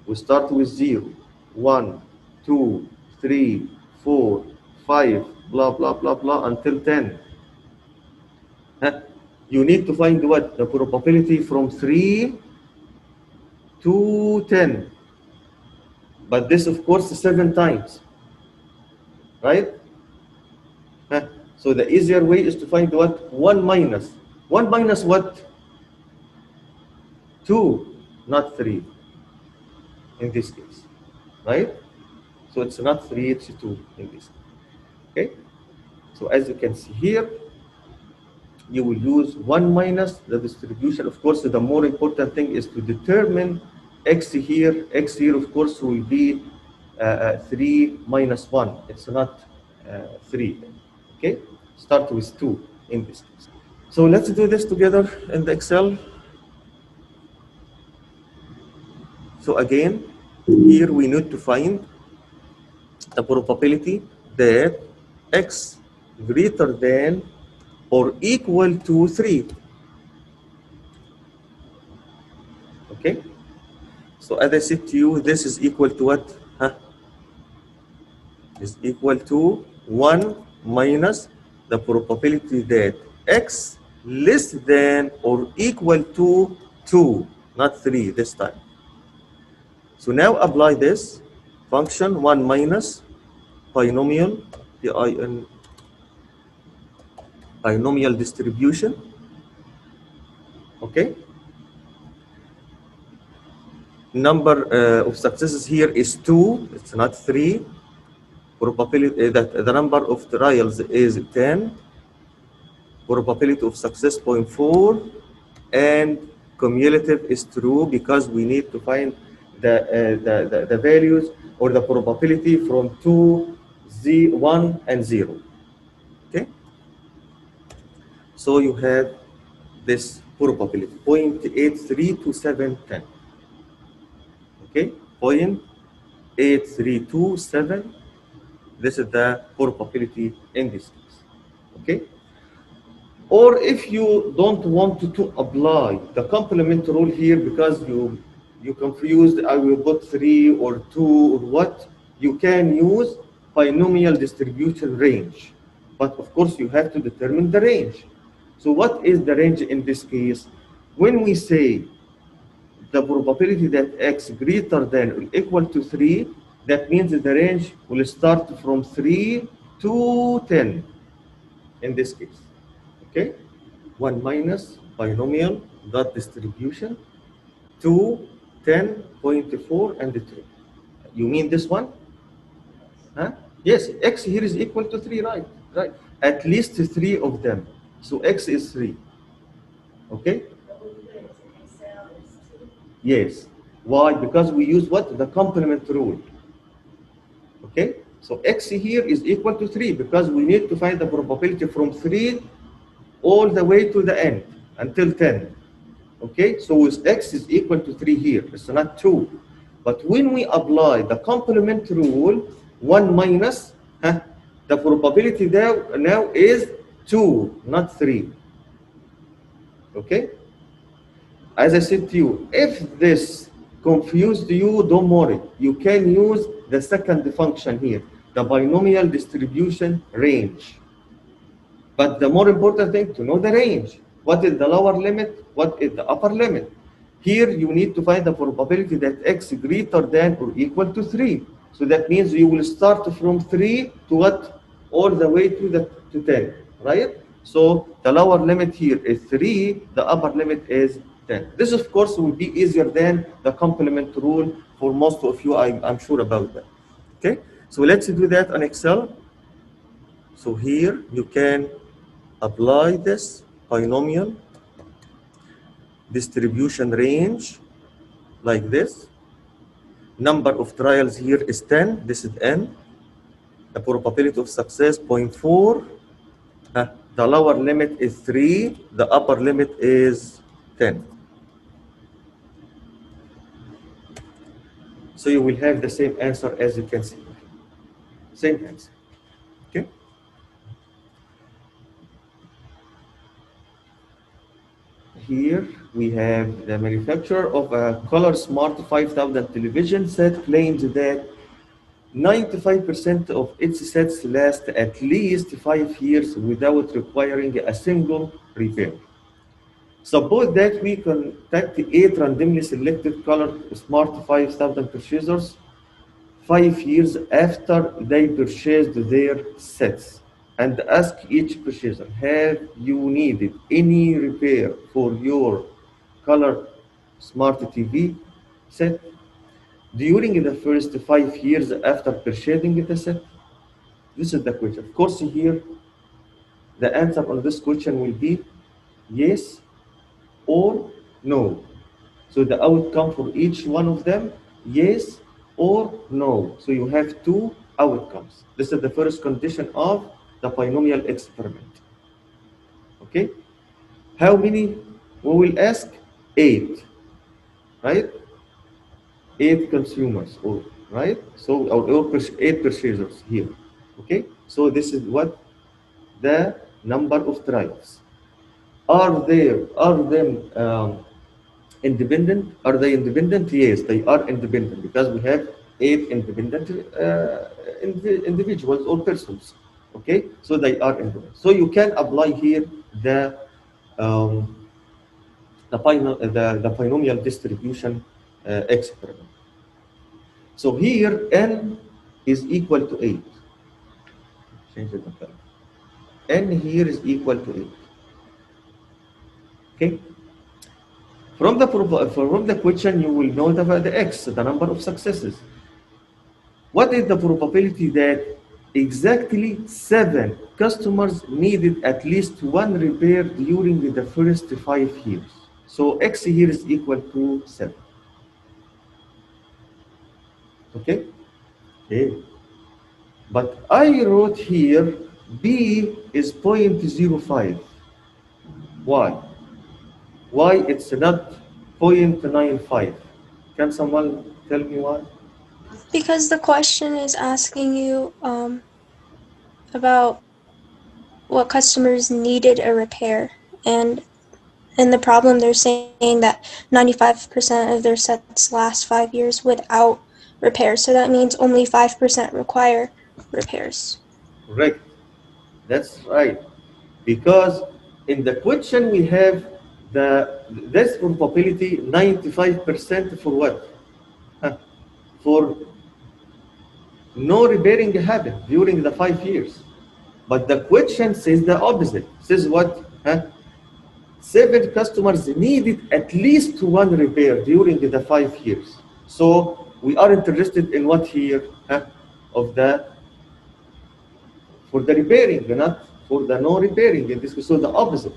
We start with 0, 1, 2, 3, 4, 5, blah, blah, blah, blah, until 10. You need to find what? The probability from 3 to 10. But this, of course, is 7 times, right? So the easier way is to find what? 1 minus. 1 minus what? 2, not 3 in this case, right? So it's not 3, it's 2 in this case. Okay? So as you can see here, you will use 1 minus the distribution. Of course, the more important thing is to determine x here. X here, of course, will be 3 minus 1. It's not 3. Okay? Start with 2 in this case. So let's do this together in the Excel. So again, here we need to find the probability that x greater than or equal to 3. Okay? So as I said to you, this is equal to what? Is equal to 1 minus the probability that x less than or equal to 2, not 3 this time. So now apply this function 1 minus binomial, binomial distribution. Okay? Number of successes here is 2, it's not 3. Probability that the number of trials is 10. Probability of success 0.4, and cumulative is true because we need to find the values or the probability from 2, 1, and 0. Okay? So you have this probability 0.832710. Okay? 0.8327. This is the probability in this case. Okay? Or if you don't want to apply the complement rule here because you confused, I will put 3 or 2 or what, you can use binomial distribution range. But of course, you have to determine the range. So what is the range in this case? When we say the probability that x greater than or equal to 3, that means the range will start from 3 to 10 in this case. Okay? 1 minus binomial dot distribution 2, 10.4, and 3. You mean this one? Yes, x here is equal to 3, right? Right. At least 3 of them. So x is 3. Okay? Yes. Why? Because we use what? The complement rule. Okay? So x here is equal to 3 because we need to find the probability from 3 all the way to the end until 10. Okay? So with x is equal to 3 here. It's not 2. But when we apply the complement rule, 1 minus, the probability there now is 2, not 3. Okay? As I said to you, if this confused you, don't worry. You can use the second function here, the binomial distribution range. But the more important thing to know the range. What is the lower limit? What is the upper limit? Here you need to find the probability that x greater than or equal to 3. So that means you will start from 3 to what? All the way to 10, right? So the lower limit here is 3, the upper limit is 10. This, of course, will be easier than the complement rule for most of you. I'm sure about that. Okay, so let's do that on Excel. So here you can apply this binomial distribution range like this. Number of trials here is 10. This is n. The probability of success 0.4. The lower limit is 3. The upper limit is 10. So you will have the same answer as you can see. Same answer. Okay. here we have the manufacturer of a Color Smart 5000 television set claims that 95% of its sets last at least 5 years without requiring a single repair. Suppose that we contact 8 randomly selected Color Smart 5000 purchasers 5 years after they purchased their sets and ask each purchaser, have you needed any repair for your color smart TV set during the first 5 years after purchasing the set? This is the question. Of course, here the answer on this question will be yes or no. So the outcome for each one of them, yes or no. So you have two outcomes. This is the first condition of the binomial experiment. Okay? How many? We will ask 8, right? 8 consumers, or right? So or 8 purchasers here. Okay? So this is what the number of trials. Are them independent? Are they independent? Yes, they are independent because we have 8 independent individuals or persons. Okay, so they are independent. So you can apply here um, the binomial distribution experiment. So here n is equal to 8. Change the color. N here is equal to 8. Okay. From the question, you will know the x, the number of successes. What is the probability that exactly 7 customers needed at least one repair during the first 5 years? So x here is equal to 7. Okay? Okay. But I wrote here B is 0.05. Why? Why it's not 0.95? Can someone tell me why? Because the question is asking you about what customers needed a repair. And in the problem, they're saying that 95% of their sets last 5 years without repairs. So that means only 5% require repairs. Correct. That's right. Because in the question we have this probability 95% for what? Huh. For no repairing happened during the 5 years. But the question says the opposite. Says what? Huh? 7 customers needed at least one repair during the 5 years. So we are interested in what here? Huh? Of the for the repairing, not for the no repairing in this case. So the opposite.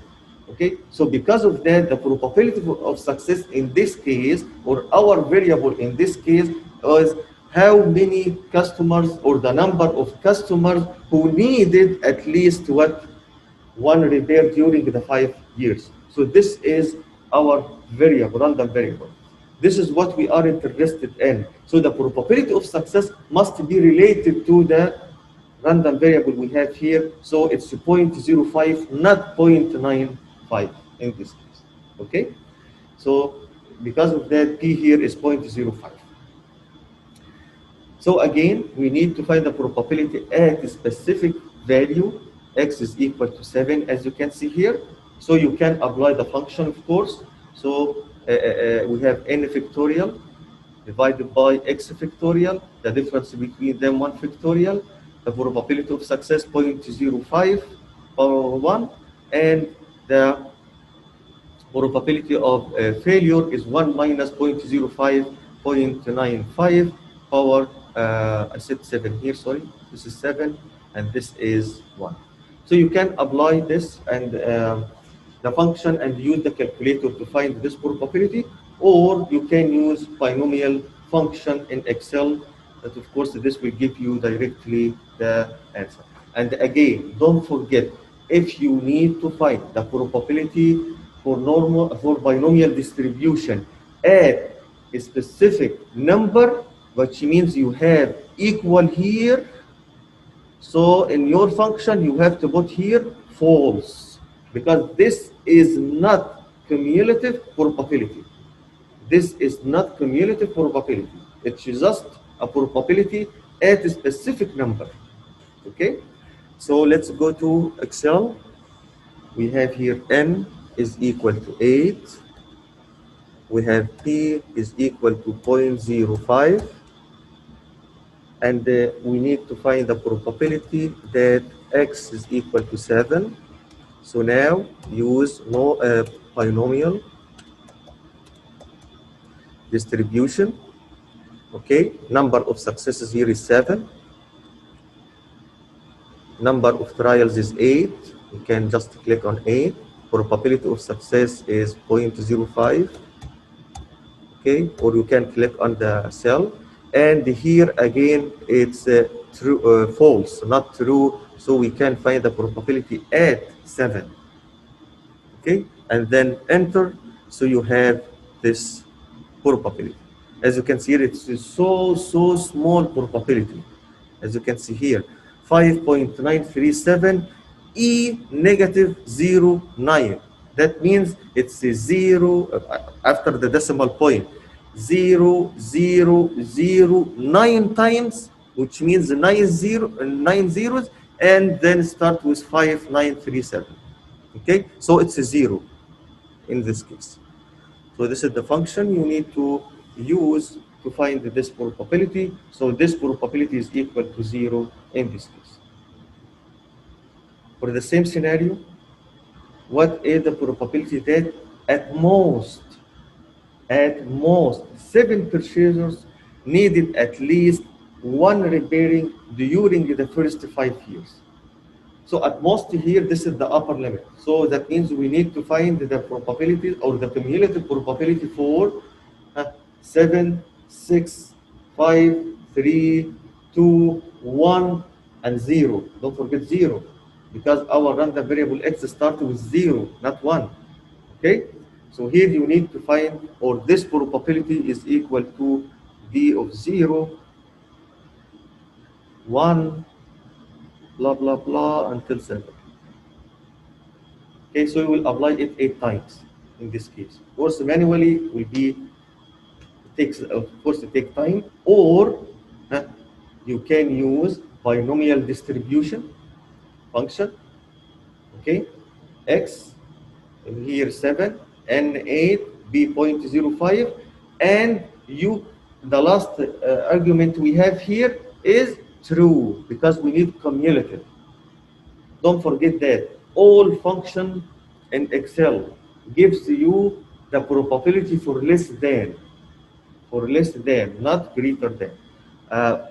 Okay, so because of that, the probability of success in this case, or our variable in this case, is how many customers or the number of customers who needed at least what one repair during the 5 years. So this is our variable, random variable. This is what we are interested in. So the probability of success must be related to the random variable we have here. So it's 0.05, not 0.95 in this case. Okay? So because of that, P here is 0.05. So again, we need to find the probability at a specific value. X is equal to 7, as you can see here. So you can apply the function, of course. So we have n factorial divided by x factorial, the difference between them 1 factorial, the probability of success 0.05 power 1, and the probability of failure is 1 minus 0.05, 0.95 power, I said 7 here, sorry, this is 7, and this is 1. So you can apply this and the function and use the calculator to find this probability, or you can use binomial function in Excel, that of course this will give you directly the answer. And again, don't forget, if you need to find the probability for binomial distribution at a specific number, which means you have equal here, so in your function you have to put here false, because this is not cumulative probability. This is not cumulative probability. It's just a probability at a specific number. Okay? So let's go to Excel. We have here n is equal to 8. We have p is equal to 0.05. And we need to find the probability that x is equal to 7. So now use binomial distribution. Okay, number of successes here is 7. Number of trials is 8. You can just click on 8. Probability of success is 0.05. Okay, or you can click on the cell. And here again, it's true, false, not true. So we can find the probability at 7. Okay, and then enter. So you have this probability. As you can see here, it's so small probability. As you can see here, 5.937 E negative 0.9. That means it's a 0 after the decimal point. 0.009 times, which means 9 zeros, and then start with 5.937. Okay, so it's a 0 in this case. So this is the function you need to use to find this probability. So this probability is equal to 0 in this case. For the same scenario, what is the probability that at most 7 purchasers needed at least one repairing during the first 5 years? So at most here, this is the upper limit. So that means we need to find the probability or the cumulative probability for 7, 6, 5, 3, 2, 1, and 0. Don't forget 0, because our random variable x starts with 0, not 1. Okay? So here you need to find, or this probability is equal to b of 0, 1, blah, blah, blah, until 7. Okay, so we will apply it 8 times in this case. Of course, manually will be, it takes time, or you can use binomial distribution function. Okay, x here 7, n 8, b 0.05, and the last argument we have here is true, because we need cumulative. Don't forget that all function in Excel gives you the probability for less than, not greater than.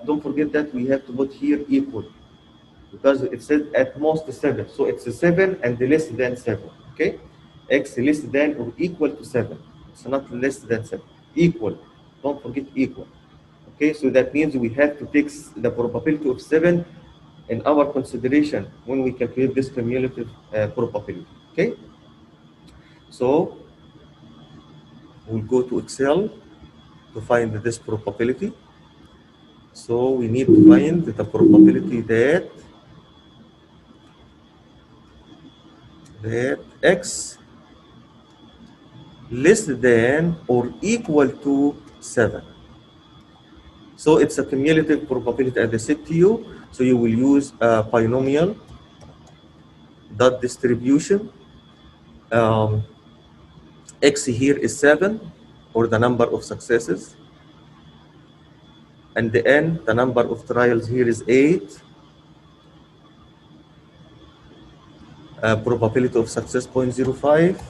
Don't forget that we have to put here equal, because it says at most 7. So it's a 7 and less than 7. Okay? X less than or equal to 7. It's not less than 7. Equal. Don't forget equal. Okay? So that means we have to take the probability of 7 in our consideration when we calculate this cumulative probability. Okay? So we'll go to Excel to find this probability. So we need to find the probability that x less than or equal to 7. So it's a cumulative probability, as I said to you. So you will use a binomial dot distribution. X here is 7, or the number of successes. And the n, the number of trials here is 8. Probability of success 0.05.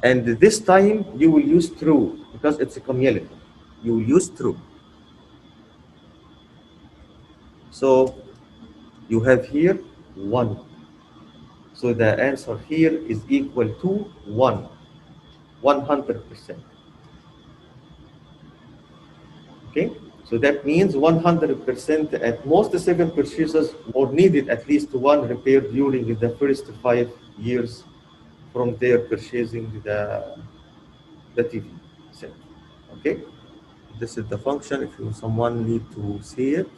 And this time you will use true, because it's a cumulative. You will use true. So you have here 1. So the answer here is equal to 1, 100%. Okay, so that means 100% at most 7 purchases or needed at least one repair during the first 5 years from their purchasing the TV set. Okay, this is the function. If someone need to see it,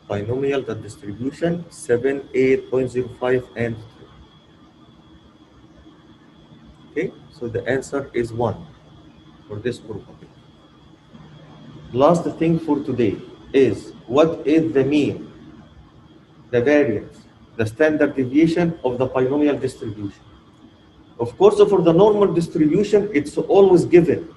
binomial the distribution 7, 8.05, and 3. So the answer is 1 for this probability. Last thing for today is what is the mean, the variance, the standard deviation of the binomial distribution. Of course, for the normal distribution, it's always given.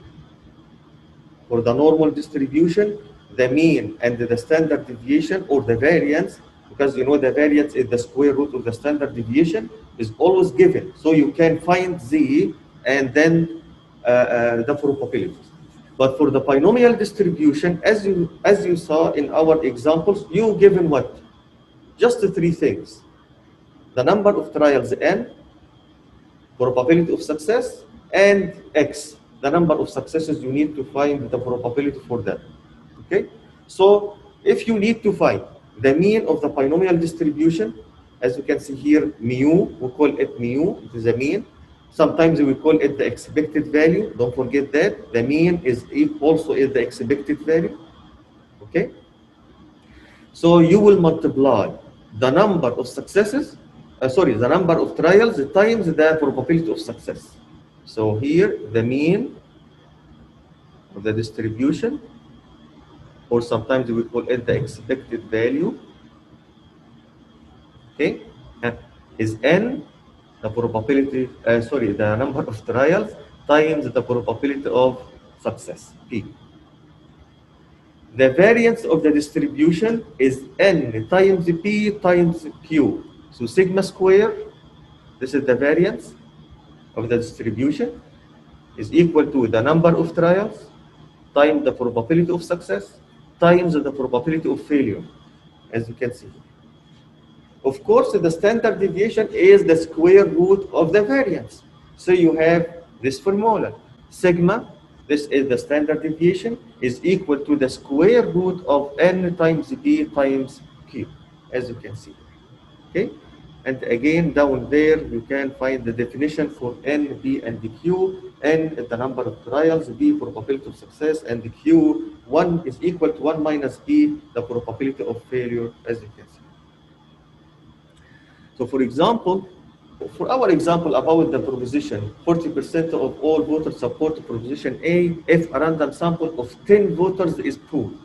For the normal distribution, the mean and the standard deviation or the variance, because you know the variance is the square root of the standard deviation, is always given. So you can find z and then the probabilities. But for the binomial distribution, as you saw in our examples, you given what? Just three things: the number of trials n, probability of success, and x, the number of successes you need to find the probability for that. Okay? So if you need to find the mean of the binomial distribution, as you can see here, mu, we call it mu, it is a mean. Sometimes we call it the expected value. Don't forget that. The mean is also is the expected value. Okay? So you will multiply the number of successes, the number of trials times the probability of success. So here, the mean of the distribution, or sometimes we call it the expected value, okay, is n, the probability, the number of trials times the probability of success, p. The variance of the distribution is n times p times q. So sigma square, this is the variance of the distribution, is equal to the number of trials times the probability of success times the probability of failure, as you can see. Of course, the standard deviation is the square root of the variance. So you have this formula. Sigma, this is the standard deviation, is equal to the square root of n times p times q, as you can see. Okay? And again, down there, you can find the definition for n, p, and the q. N is the number of trials, p, probability of success, and the q, 1 is equal to 1 minus p, the probability of failure, as you can see. So for example, for our example about the proposition, 40% of all voters support proposition A if a random sample of 10 voters is pooled.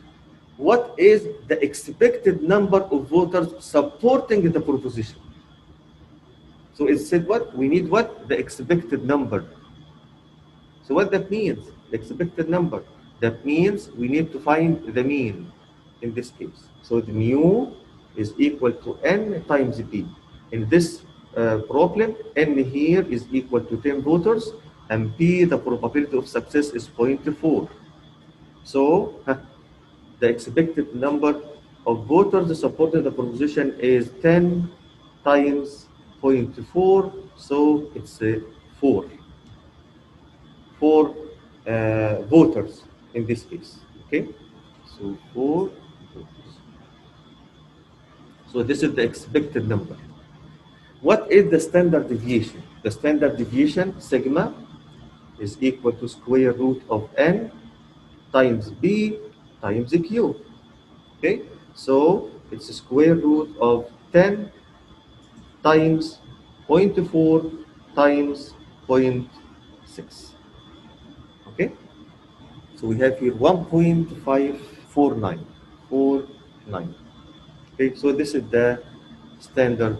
What is the expected number of voters supporting the proposition? So it said what? We need what? The expected number. So what that means? The expected number. That means we need to find the mean in this case. So the mu is equal to n times p. In this problem, n here is equal to 10 voters, and p, the probability of success, is 0.4. So the expected number of voters supporting the proposition is 10 times 0.4, so it's 4. 4 voters in this case. Okay, so 4 voters. So this is the expected number. What is the standard deviation? The standard deviation, sigma, is equal to square root of n times b times q. Okay, so it's a square root of 10 times 0.4 times 0.6. Okay, so we have here 1.549. Okay, so this is the standard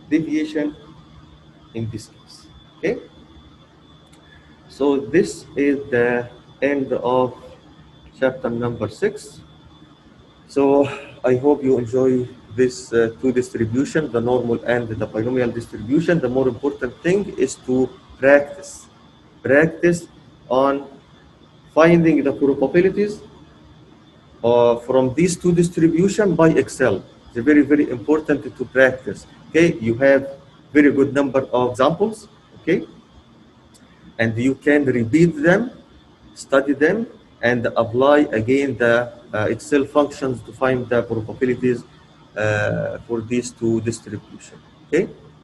deviation in this case. Okay, so this is the end of chapter number 6. So I hope you enjoy this two distribution, the normal and the binomial distribution. The more important thing is to practice on finding the probabilities from these two distribution by Excel. It's very, very important to practice. Okay, you have very good number of examples. Okay, and you can repeat them, study them, and apply again the Excel functions to find the probabilities for these two distributions. Okay.